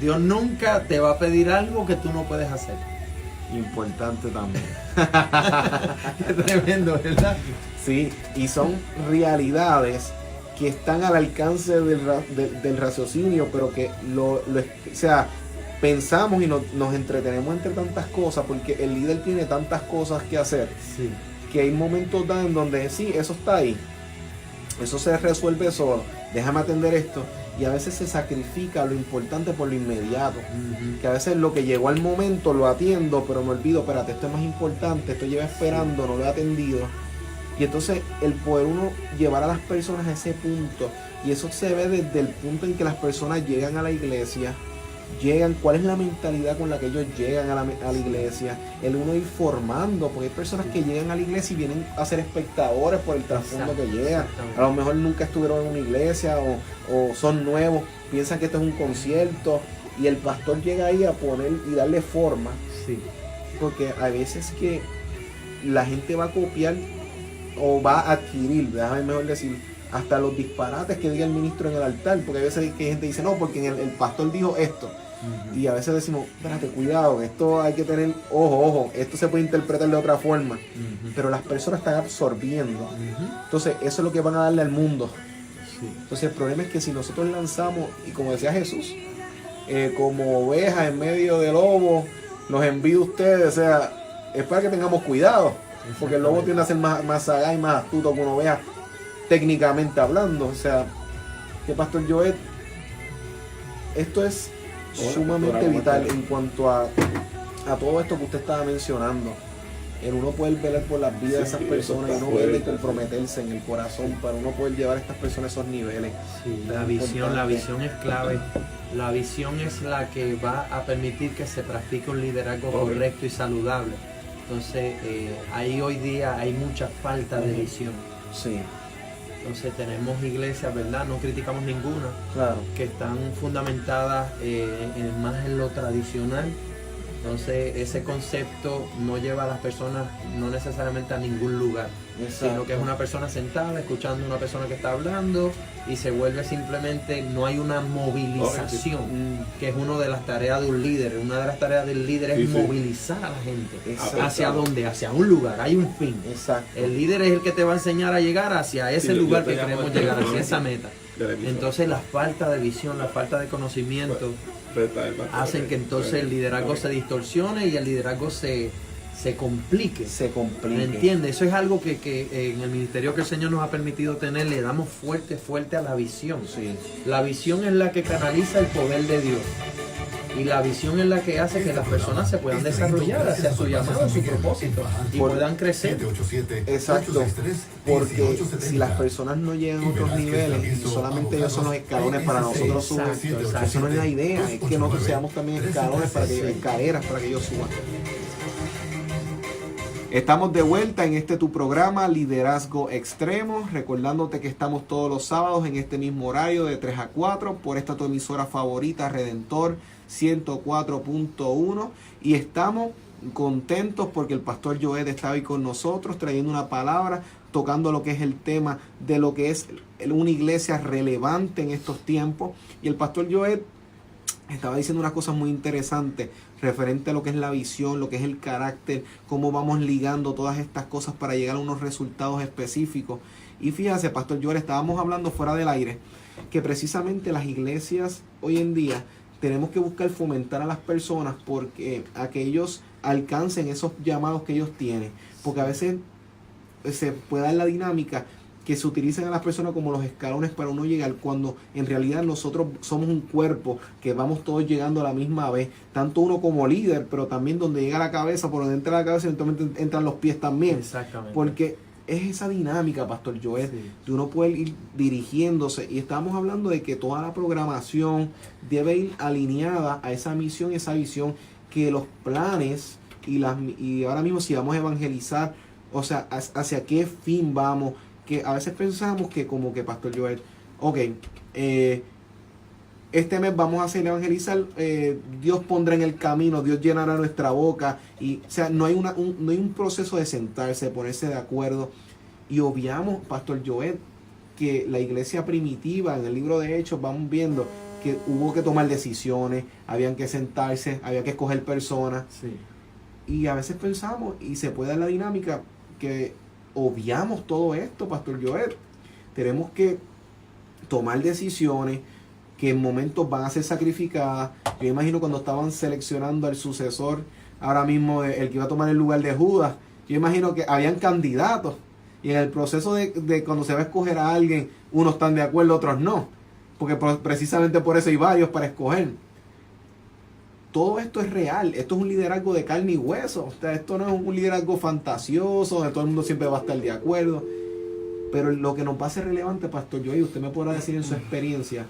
Dios nunca te va a pedir algo que tú no puedes hacer. Importante también. Qué tremendo, ¿verdad? Sí, y son realidades que están al alcance del raciocinio, pero que o sea, pensamos y nos entretenemos entre tantas cosas, porque el líder tiene tantas cosas que hacer, Sí. que hay momentos en donde sí, eso está ahí, eso se resuelve solo, déjame atender esto, y a veces se sacrifica lo importante por lo inmediato, que a veces lo que llegó al momento lo atiendo, pero me olvido, espérate, esto es más importante, esto lleva esperando, no lo he atendido. Y entonces el poder uno llevar a las personas a ese punto, y eso se ve desde el punto en que las personas llegan a la iglesia, cuál es la mentalidad con la que ellos llegan a la iglesia, el uno ir formando, porque hay personas que llegan a la iglesia y vienen a ser espectadores por el trasfondo que llegan, a lo mejor nunca estuvieron en una iglesia o son nuevos, piensan que esto es un concierto, y el pastor llega ahí a poner y darle forma, Sí. porque a veces que la gente va a copiar o va a adquirir, déjame mejor decir, hasta los disparates que diga el ministro en el altar, porque a veces que gente dice, no, porque el pastor dijo esto, y a veces decimos, espérate, cuidado, esto hay que tener, ojo, esto se puede interpretar de otra forma, pero las personas están absorbiendo, entonces eso es lo que van a darle al mundo. Sí. Entonces el problema es que si nosotros lanzamos, y como decía Jesús, como ovejas en medio de lobos, los envío a ustedes, o sea, es para que tengamos cuidado, porque el lobo tiende a ser más sagaz y más astuto que una oveja, técnicamente hablando. O sea, que Pastor Joel, esto es sumamente vital en cuanto a todo esto que usted estaba mencionando. El uno poder velar por las vidas de esas personas y uno poder comprometerse en el corazón para uno poder llevar a estas personas a esos niveles. Sí, Es la visión importante. es clave. La visión es la que va a permitir que se practique un liderazgo correcto y saludable. Entonces, ahí hoy día hay mucha falta de visión. Sí, Entonces tenemos iglesias, ¿verdad? No criticamos ninguna, claro. que están fundamentadas más en lo tradicional. Entonces ese concepto no lleva a las personas no necesariamente a ningún lugar, sino que es una persona sentada escuchando a una persona que está hablando y se vuelve simplemente, no hay una movilización, que es una de las tareas de un líder. Una de las tareas del líder es movilizar a la gente. Exacto. ¿Hacia dónde? Hacia un lugar, hay un fin. Exacto. El líder es el que te va a enseñar a llegar hacia ese lugar que queremos llegar, hacia esa meta. Entonces la falta de visión, la falta de conocimiento hacen que entonces el liderazgo se distorsione y el liderazgo se se complique. complique. ¿Entiendes? Eso es algo que en el ministerio que el Señor nos ha permitido tener, le damos fuerte a la visión. Sí. La visión es la que canaliza el poder de Dios. Y la visión es la que hace que las personas se puedan desarrollar hacia su llamado, su propósito, y puedan crecer. Exacto, porque si las personas no llegan a otros niveles y solamente ellos son los escalones para nosotros subir, eso no es la idea, es que nosotros seamos también escalones para que escaleras para que ellos suban. Estamos de vuelta en tu programa Liderazgo Extremo, recordándote que estamos todos los sábados en este mismo horario de 3 a 4 por esta tu emisora favorita Redentor 104.1, y estamos contentos porque el pastor Joed está hoy con nosotros trayendo una palabra, tocando lo que es el tema de lo que es una iglesia relevante en estos tiempos. Y el pastor Joed estaba diciendo unas cosas muy interesantes referente a lo que es la visión, lo que es el carácter, cómo vamos ligando todas estas cosas para llegar a unos resultados específicos. Y fíjate, pastor Joel, estábamos hablando fuera del aire que precisamente las iglesias hoy en día tenemos que buscar fomentar a las personas porque a que ellos alcancen esos llamados que ellos tienen, porque a veces se puede dar la dinámica que se utilicen a las personas como los escalones para uno llegar, cuando en realidad nosotros somos un cuerpo que vamos todos llegando a la misma vez, tanto uno como líder, pero también donde llega la cabeza, por donde entra la cabeza, eventualmente entran los pies también. Exactamente. Porque es esa dinámica, Pastor Joel, de uno poder ir dirigiéndose, y estamos hablando de que toda la programación debe ir alineada a esa misión, esa visión, que los planes y ahora mismo si vamos a evangelizar, o sea, hacia qué fin vamos, que a veces pensamos que como que Pastor Joel, este mes vamos a hacer evangelizar, Dios pondrá en el camino, Dios llenará nuestra boca, y o sea, no hay un proceso de sentarse, de ponerse de acuerdo, y obviamos, Pastor Joel, que la iglesia primitiva, en el libro de Hechos vamos viendo que hubo que tomar decisiones, habían que sentarse, había que escoger personas, y a veces pensamos, y se puede dar la dinámica, que obviamos todo esto, Pastor Joel. Tenemos que tomar decisiones que en momentos van a ser sacrificadas. Yo imagino cuando estaban seleccionando al sucesor, ahora mismo el que iba a tomar el lugar de Judas, yo imagino que habían candidatos, y en el proceso de cuando se va a escoger a alguien, unos están de acuerdo, otros no, porque precisamente por eso hay varios para escoger. Todo esto es real, esto es un liderazgo de carne y hueso, o sea, esto no es un liderazgo fantasioso donde todo el mundo siempre va a estar de acuerdo, pero lo que nos va a ser relevante, Pastor Joey, usted me podrá decir en su experiencia,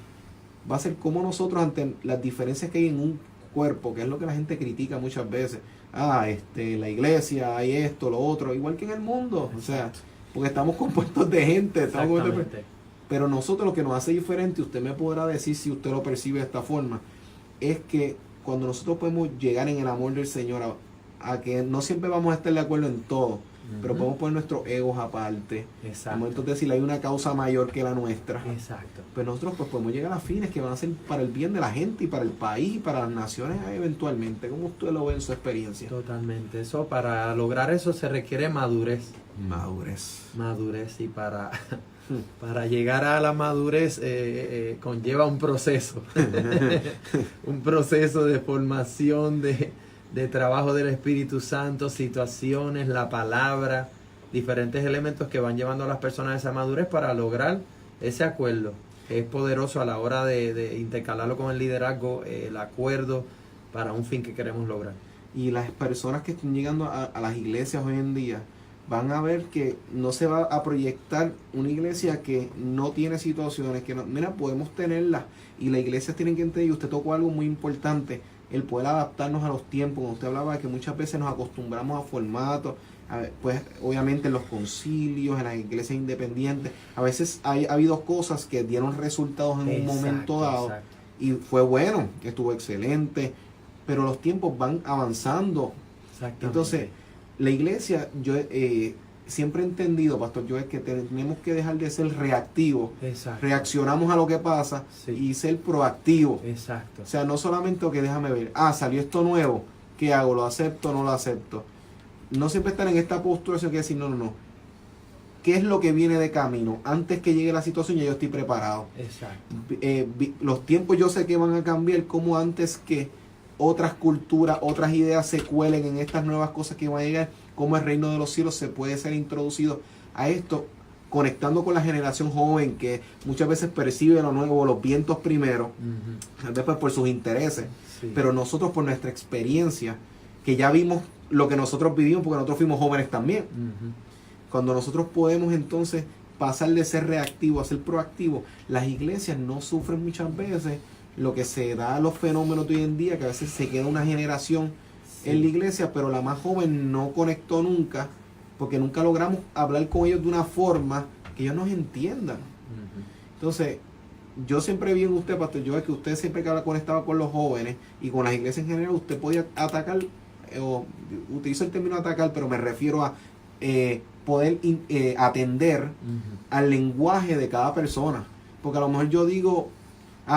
va a ser cómo nosotros, ante las diferencias que hay en un cuerpo, que es lo que la gente critica muchas veces, la iglesia, hay esto, lo otro, igual que en el mundo, o sea, porque estamos compuestos de gente, pero nosotros lo que nos hace diferente, usted me podrá decir si usted lo percibe de esta forma, es que cuando nosotros podemos llegar en el amor del Señor a que no siempre vamos a estar de acuerdo en todo, pero podemos poner nuestros egos aparte. Exacto. En momentos de decir hay una causa mayor que la nuestra. Exacto. Pero nosotros pues podemos llegar a fines que van a ser para el bien de la gente y para el país y para las naciones eventualmente. ¿Cómo usted lo ve en su experiencia? Totalmente. Eso, para lograr eso se requiere madurez. Madurez, y para llegar a la madurez conlleva un proceso. Un proceso de formación, de trabajo del Espíritu Santo, situaciones, la palabra, diferentes elementos que van llevando a las personas a esa madurez para lograr ese acuerdo. Es poderoso a la hora de intercalarlo con el liderazgo, el acuerdo para un fin que queremos lograr. Y las personas que están llegando a las iglesias hoy en día van a ver que no se va a proyectar una iglesia que no tiene situaciones, que no, mira, podemos tenerlas, y las iglesias tienen que entender, y usted tocó algo muy importante, el poder adaptarnos a los tiempos. Cuando usted hablaba de que muchas veces nos acostumbramos a formatos, pues obviamente en los concilios, en las iglesias independientes, a veces ha habido cosas que dieron resultados en un momento dado, y fue bueno, estuvo excelente, pero los tiempos van avanzando. Entonces, la iglesia, yo siempre he entendido, Pastor Joel, que tenemos que dejar de ser reactivos. Reaccionamos a lo que pasa y ser proactivos. O sea, no solamente lo que déjame ver, salió esto nuevo, ¿qué hago? ¿Lo acepto o no lo acepto? No siempre estar en esta postura, sino que decir, no. ¿Qué es lo que viene de camino? Antes que llegue la situación ya yo estoy preparado. Los tiempos yo sé que van a cambiar, como antes que otras culturas, otras ideas se cuelen en estas nuevas cosas que van a llegar, cómo el reino de los cielos se puede ser introducido a esto, conectando con la generación joven que muchas veces percibe lo nuevo, los vientos primero, después por sus intereses, pero nosotros por nuestra experiencia, que ya vimos lo que nosotros vivimos porque nosotros fuimos jóvenes también. Cuando nosotros podemos entonces pasar de ser reactivo a ser proactivo, las iglesias no sufren muchas veces lo que se da a los fenómenos de hoy en día, que a veces se queda una generación en la iglesia, pero la más joven no conectó nunca, porque nunca logramos hablar con ellos de una forma que ellos nos entiendan. Entonces, yo siempre vi en usted, Pastor Joel, que usted siempre que conectaba con los jóvenes y con las iglesias en general, usted podía atacar, o utilizo el término atacar, pero me refiero a poder atender al lenguaje de cada persona. Porque a lo mejor yo digo,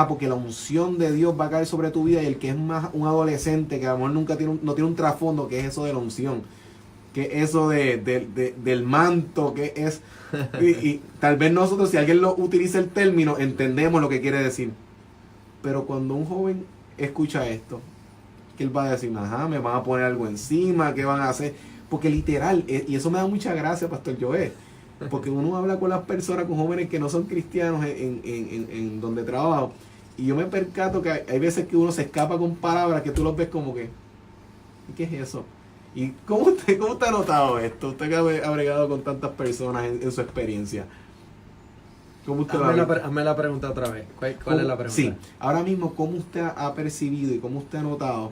porque la unción de Dios va a caer sobre tu vida, y el que es más un adolescente, que a lo mejor no tiene un trasfondo, que es eso de la unción, que es eso del manto, que es... y tal vez nosotros, si alguien lo utiliza el término, entendemos lo que quiere decir. Pero cuando un joven escucha esto, ¿qué él va a decir? Me van a poner algo encima, ¿qué van a hacer? Porque literal, y eso me da mucha gracia, Pastor Joel, porque uno habla con las personas, con jóvenes que no son cristianos en donde trabajo, y yo me percato que hay veces que uno se escapa con palabras que tú los ves como que, ¿qué es eso? ¿Y cómo usted ha notado esto? Usted que ha bregado con tantas personas en su experiencia. ¿Cómo usted hazme la pregunta otra vez. ¿Cuál es la pregunta? Sí, ahora mismo, ¿cómo usted ha percibido y cómo usted ha notado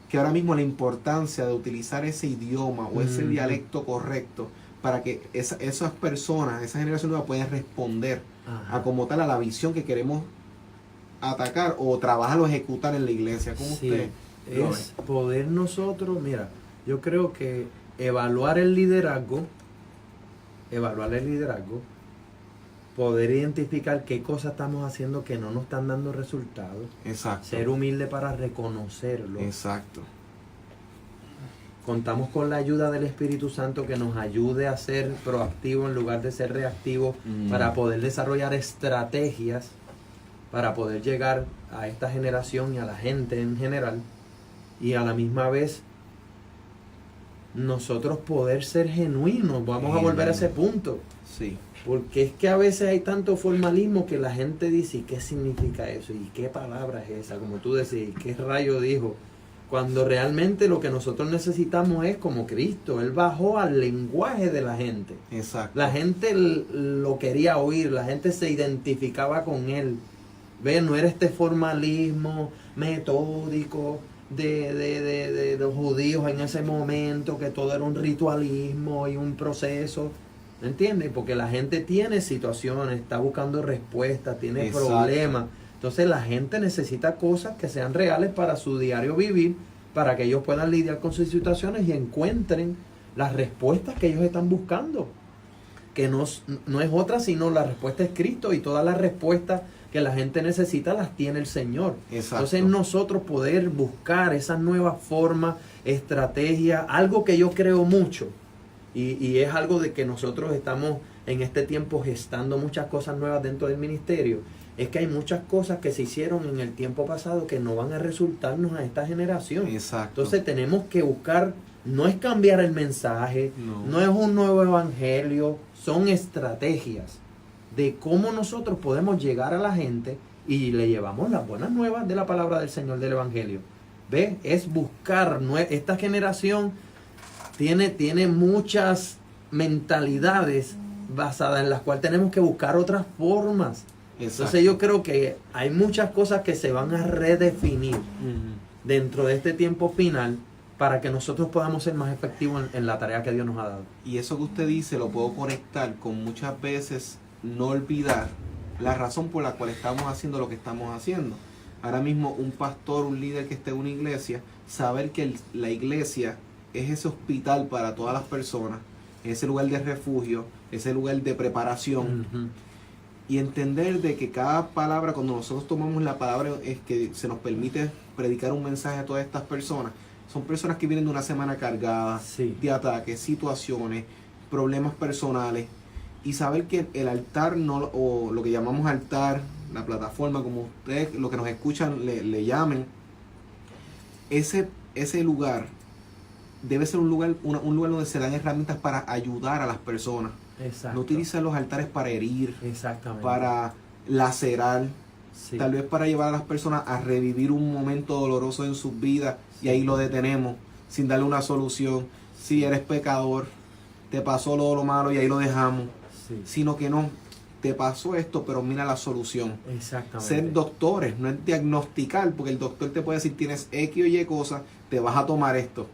que ahora mismo la importancia de utilizar ese idioma o ese dialecto correcto para que esas personas, esa generación nueva, puedan responder a como tal a la visión que queremos atacar o trabajar o ejecutar en la iglesia? ¿Cómo usted lo ve? Es poder nosotros, mira, yo creo que evaluar el liderazgo, poder identificar qué cosas estamos haciendo que no nos están dando resultados. Exacto. Ser humilde para reconocerlo. Exacto. Contamos con la ayuda del Espíritu Santo que nos ayude a ser proactivo en lugar de ser reactivo, para poder desarrollar estrategias para poder llegar a esta generación y a la gente en general, y a la misma vez nosotros poder ser genuinos. Vamos a volver a ese punto. Sí. Porque es que a veces hay tanto formalismo que la gente dice, ¿y qué significa eso? ¿Y qué palabra es esa? Como tú decís, ¿qué rayo dijo? Cuando realmente lo que nosotros necesitamos es como Cristo. Él bajó al lenguaje de la gente. Exacto. La gente lo quería oír, la gente se identificaba con él. ¿Ves? No era este formalismo metódico de los judíos en ese momento, que todo era un ritualismo y un proceso. ¿Me entiendes? Porque la gente tiene situaciones, está buscando respuestas, tiene problemas. Entonces la gente necesita cosas que sean reales para su diario vivir, para que ellos puedan lidiar con sus situaciones y encuentren las respuestas que ellos están buscando. Que no es otra, sino la respuesta es Cristo, y todas las respuestas que la gente necesita las tiene el Señor. Exacto. Entonces nosotros poder buscar esas nuevas formas, estrategias, algo que yo creo mucho, y es algo de que nosotros estamos en este tiempo gestando muchas cosas nuevas dentro del ministerio, es que hay muchas cosas que se hicieron en el tiempo pasado que no van a resultarnos a esta generación. Exacto. Entonces tenemos que buscar, no es cambiar el mensaje, no es un nuevo evangelio, son estrategias de cómo nosotros podemos llegar a la gente y le llevamos las buenas nuevas de la palabra del Señor, del evangelio. ¿Ves? Es buscar, esta generación tiene muchas mentalidades basadas en las cuales tenemos que buscar otras formas. Exacto. Entonces yo creo que hay muchas cosas que se van a redefinir dentro de este tiempo final, para que nosotros podamos ser más efectivos en la tarea que Dios nos ha dado. Y eso que usted dice lo puedo conectar con muchas veces no olvidar la razón por la cual estamos haciendo lo que estamos haciendo. Ahora mismo un pastor, un líder que esté en una iglesia, saber que la iglesia es ese hospital para todas las personas, ese lugar de refugio, ese lugar de preparación, y entender de que cada palabra, cuando nosotros tomamos la palabra, es que se nos permite predicar un mensaje a todas estas personas. Son personas que vienen de una semana cargada, de ataques, situaciones, problemas personales, y saber que el altar, o lo que llamamos altar, la plataforma, como ustedes, los que nos escuchan, le llamen, ese lugar debe ser un lugar donde se dan herramientas para ayudar a las personas. Exacto. No utilizar los altares para herir, Exactamente. para lacerar, Sí. tal vez para llevar a las personas a revivir un momento doloroso en sus vidas, y ahí lo detenemos sin darle una solución. Si eres pecador, te pasó lo malo y ahí lo dejamos. Sí. Sino que no, te pasó esto, pero mira la solución. Exactamente. Ser doctores, no es diagnosticar, porque el doctor te puede decir tienes X o Y cosas, te vas a tomar esto,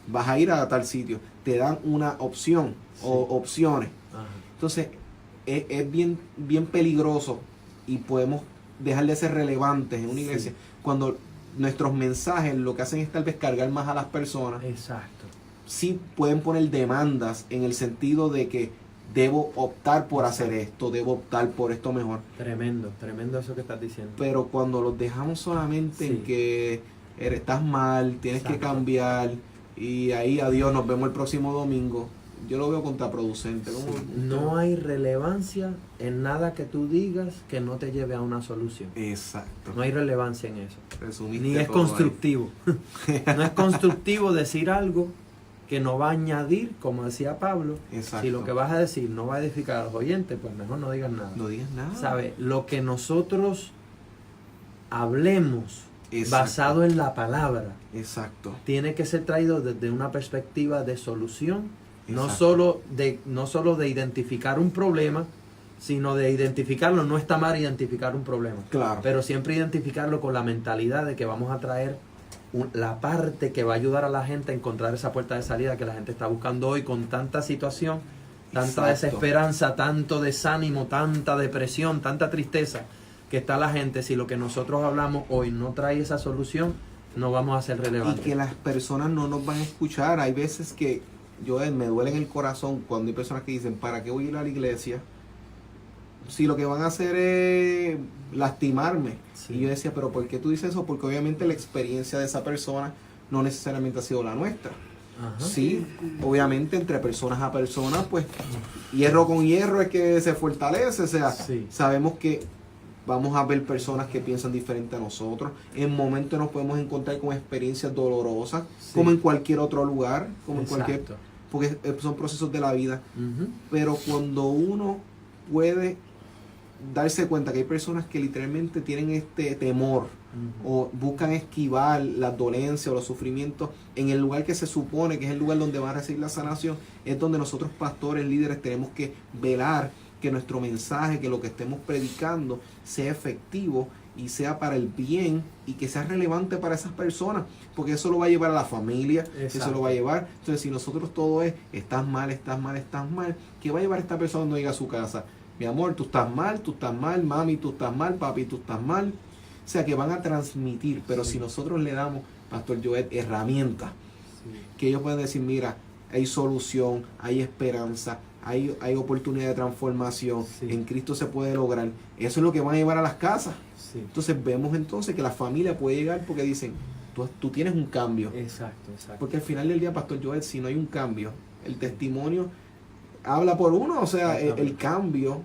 vas a ir a tal sitio, te dan una opción o opciones. Ajá. Entonces es bien, bien peligroso y podemos dejar de ser relevantes en una iglesia cuando nuestros mensajes lo que hacen es tal vez cargar más a las personas. Exacto. Sí pueden poner demandas en el sentido de que debo optar por hacer esto, debo optar por esto mejor. Tremendo, tremendo eso que estás diciendo. Pero cuando los dejamos solamente en que estás mal, tienes que cambiar y ahí adiós, nos vemos el próximo domingo, yo lo veo contraproducente. No hay relevancia en nada que tú digas que no te lleve a una solución. Exacto. No hay relevancia en eso. Resumiste Ni es todo ahí. constructivo. No es constructivo decir algo que no va a añadir, como decía Pablo. Exacto. Si lo que vas a decir no va a edificar a los oyentes, pues mejor no digas nada. No digas nada. ¿Sabe? Lo que nosotros hablemos Exacto. basado en la palabra Exacto. tiene que ser traído desde una perspectiva de solución, no Exacto. solo de identificar un problema, sino de identificarlo. No está mal identificar un problema, Claro. pero siempre identificarlo con la mentalidad de que vamos a traer la parte que va a ayudar a la gente a encontrar esa puerta de salida que la gente está buscando hoy con tanta situación, tanta Exacto. desesperanza, tanto desánimo, tanta depresión, tanta tristeza que está la gente. Si lo que nosotros hablamos hoy no trae esa solución, no vamos a ser Y relevantes. que las personas no nos van a escuchar. Hay veces que me duele en el corazón cuando hay personas que dicen, ¿para qué voy a ir a la iglesia? Si lo que van a hacer es lastimarme. Sí. Y yo decía, ¿pero por qué tú dices eso? Porque obviamente la experiencia de esa persona no necesariamente ha sido la nuestra. Ajá. Sí, obviamente entre personas a personas, pues hierro con hierro es que se fortalece. O sea, Sí. sabemos que vamos a ver personas que piensan diferente a nosotros. En momentos nos podemos encontrar con experiencias dolorosas, Sí. como en cualquier otro lugar, como en Exacto. cualquier, porque son procesos de la vida. Ujú. Pero cuando uno puede darse cuenta que hay personas que literalmente tienen este temor Ujú. o buscan esquivar las dolencias o los sufrimientos en el lugar que se supone que es el lugar donde van a recibir la sanación, es donde nosotros pastores, líderes, tenemos que velar que nuestro mensaje, que lo que estemos predicando sea efectivo y sea para el bien y que sea relevante para esas personas, porque eso lo va a llevar a la familia, eso Exacto. lo va a llevar. Entonces, si nosotros todo es estás mal, estás mal, estás mal, ¿qué va a llevar a esta persona cuando llega a su casa? Mi amor, tú estás mal, mami, tú estás mal, papi, tú estás mal. O sea, que van a transmitir, pero si nosotros le damos, Pastor Joel, herramientas, Sí. que ellos pueden decir, mira, hay solución, hay esperanza, hay oportunidad de transformación, Sí. en Cristo se puede lograr. Eso es lo que van a llevar a las casas. Sí. Entonces vemos entonces que la familia puede llegar porque dicen, tú tienes un cambio. Exacto, exacto. Porque al final del día, Pastor Joel, si no hay un cambio, el testimonio habla por uno. O sea, el cambio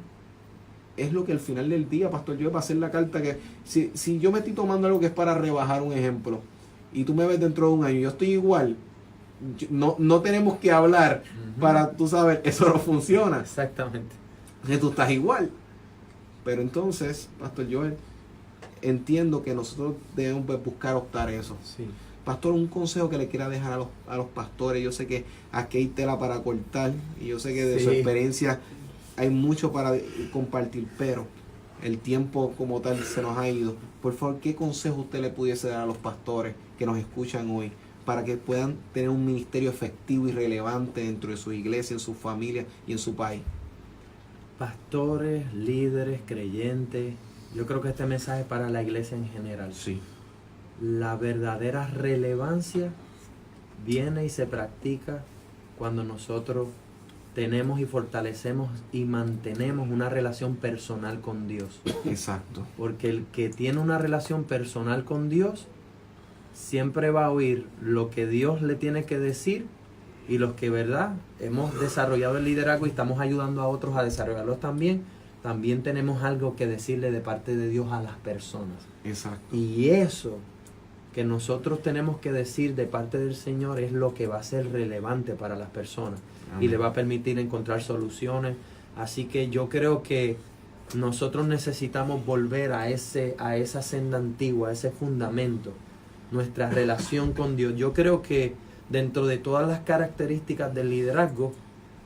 es lo que al final del día, Pastor Joel, va a ser la carta que, si yo me estoy tomando algo que es para rebajar un ejemplo, y tú me ves dentro de un año, yo estoy igual, no tenemos que hablar Ujú. para, tú sabes, eso no funciona, Exactamente. que tú estás igual. Pero entonces, Pastor Joel, entiendo que nosotros debemos buscar optar eso. Sí. Pastor, un consejo que le quiera dejar a los pastores. Yo sé que aquí hay tela para cortar y yo sé que de su Sí. experiencia hay mucho para compartir, pero el tiempo como tal se nos ha ido. Por favor, ¿qué consejo usted le pudiese dar a los pastores que nos escuchan hoy para que puedan tener un ministerio efectivo y relevante dentro de su iglesia, en su familia y en su país? Pastores, líderes, creyentes, yo creo que este mensaje es para la iglesia en general. Sí. La verdadera relevancia viene y se practica cuando nosotros tenemos y fortalecemos y mantenemos una relación personal con Dios. Exacto. Porque el que tiene una relación personal con Dios siempre va a oír lo que Dios le tiene que decir, y los que, ¿verdad?, hemos desarrollado el liderazgo y estamos ayudando a otros a desarrollarlos también tenemos algo que decirle de parte de Dios a las personas. Exacto. Y eso que nosotros tenemos que decir de parte del Señor es lo que va a ser relevante para las personas. Amén. Y le va a permitir encontrar soluciones. Así que yo creo que nosotros necesitamos volver a esa senda antigua, a ese fundamento, nuestra relación con Dios. Yo creo que dentro de todas las características del liderazgo,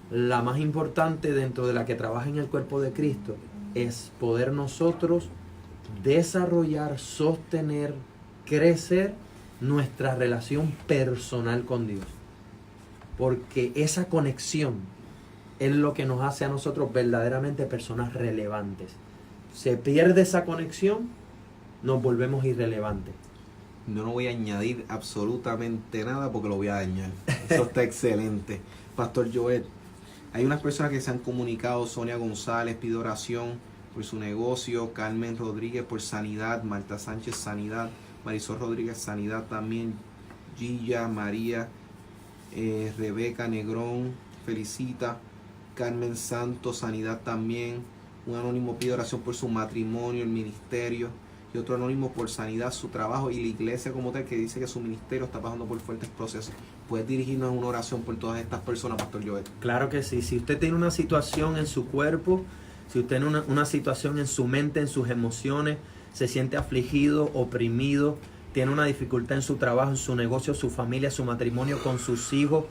la más importante dentro de la que trabaja en el cuerpo de Cristo es poder nosotros desarrollar, sostener, crecer nuestra relación personal con Dios. Porque esa conexión es lo que nos hace a nosotros verdaderamente personas relevantes. Se pierde esa conexión, nos volvemos irrelevantes. Yo no voy a añadir absolutamente nada porque lo voy a dañar. Eso está excelente. Pastor Joel, hay unas personas que se han comunicado. Sonia González pide oración por su negocio, Carmen Rodríguez por sanidad, Marta Sánchez sanidad, Marisol Rodríguez sanidad también, Gilla, María, Rebeca Negrón felicita, Carmen Santos sanidad también, un anónimo pide oración por su matrimonio, el ministerio, y otro anónimo por sanidad, su trabajo y la iglesia como tal, que dice que su ministerio está pasando por fuertes procesos. ¿Puedes dirigirnos una oración por todas estas personas, Pastor Joel? Claro que sí. Si usted tiene una situación en su cuerpo, si usted tiene una situación en su mente, en sus emociones, se siente afligido, oprimido, tiene una dificultad en su trabajo, en su negocio, su familia, su matrimonio, con sus hijos,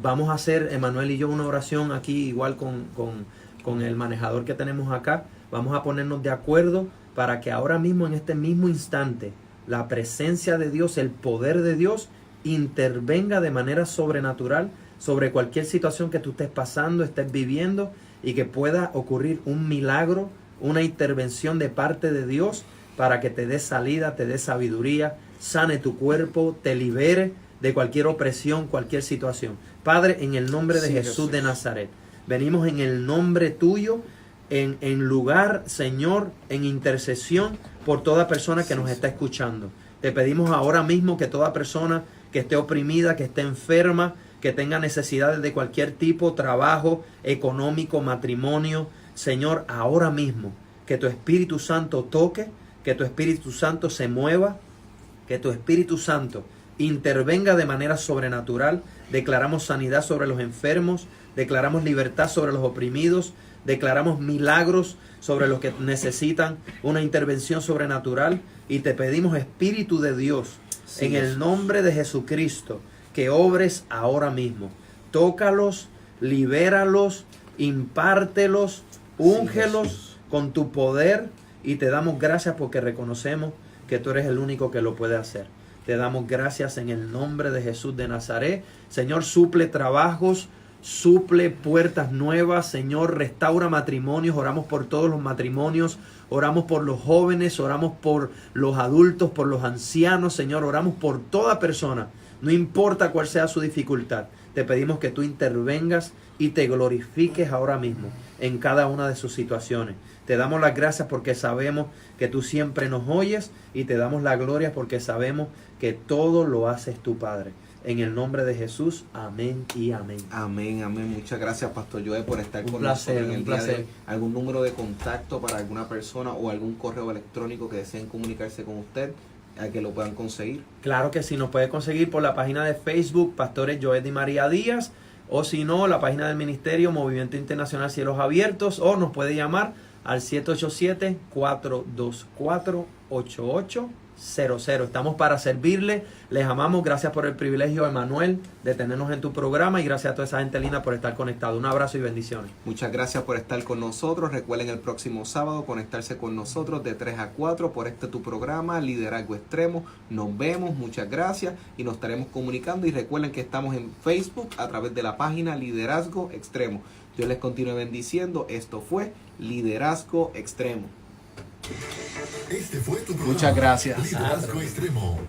vamos a hacer, Emanuel y yo, una oración aquí, igual con el manejador que tenemos acá. Vamos a ponernos de acuerdo para que ahora mismo, en este mismo instante, la presencia de Dios, el poder de Dios, intervenga de manera sobrenatural sobre cualquier situación que tú estés pasando, estés viviendo, y que pueda ocurrir un milagro, una intervención de parte de Dios para que te dé salida, te dé sabiduría, sane tu cuerpo, te libere de cualquier opresión, cualquier situación. Padre, en el nombre de Jesús de Nazaret, venimos en el nombre tuyo, en lugar, Señor, en intercesión por toda persona que nos está escuchando. Te pedimos ahora mismo que toda persona que esté oprimida, que esté enferma, que tenga necesidades de cualquier tipo, trabajo, económico, matrimonio, Señor, ahora mismo, que tu Espíritu Santo toque, que tu Espíritu Santo se mueva, que tu Espíritu Santo intervenga de manera sobrenatural. Declaramos sanidad sobre los enfermos, declaramos libertad sobre los oprimidos, declaramos milagros sobre los que necesitan una intervención sobrenatural, y te pedimos, Espíritu de Dios, sí, en el nombre de Jesucristo, que obres ahora mismo. Tócalos, libéralos, impártelos, úngelos sí, con tu poder, y te damos gracias porque reconocemos que tú eres el único que lo puede hacer. Te damos gracias en el nombre de Jesús de Nazaret. Señor, suple trabajos, suple puertas nuevas. Señor, restaura matrimonios. Oramos por todos los matrimonios, oramos por los jóvenes, oramos por los adultos, por los ancianos. Señor, oramos por toda persona, no importa cuál sea su dificultad. Te pedimos que tú intervengas y te glorifiques ahora mismo en cada una de sus situaciones. Te damos las gracias porque sabemos que tú siempre nos oyes, y te damos la gloria porque sabemos que todo lo haces tú, Padre. En el nombre de Jesús, amén y amén. Amén, amén. Muchas gracias, Pastor Joel, por estar con placer, nosotros en el día placer. de hoy. ¿Algún número de contacto para alguna persona o algún correo electrónico que deseen comunicarse con usted, a que lo puedan conseguir? Claro que sí, nos puede conseguir por la página de Facebook, Pastores Joel y María Díaz, o si no, la página del ministerio, Movimiento Internacional Cielos Abiertos, o nos puede llamar al 787-424-8800. Estamos para servirle. Les amamos. Gracias por el privilegio, Emanuel, de tenernos en tu programa, y gracias a toda esa gente linda por estar conectado. Un abrazo y bendiciones. Muchas gracias por estar con nosotros. Recuerden el próximo sábado conectarse con nosotros de 3 a 4 por tu programa Liderazgo Extremo. Nos vemos, muchas gracias, y nos estaremos comunicando. Y recuerden que estamos en Facebook a través de la página Liderazgo Extremo. Dios les continúe bendiciendo. Esto fue Liderazgo Extremo. Este fue tu programa. Muchas gracias. Liderazgo Extremo.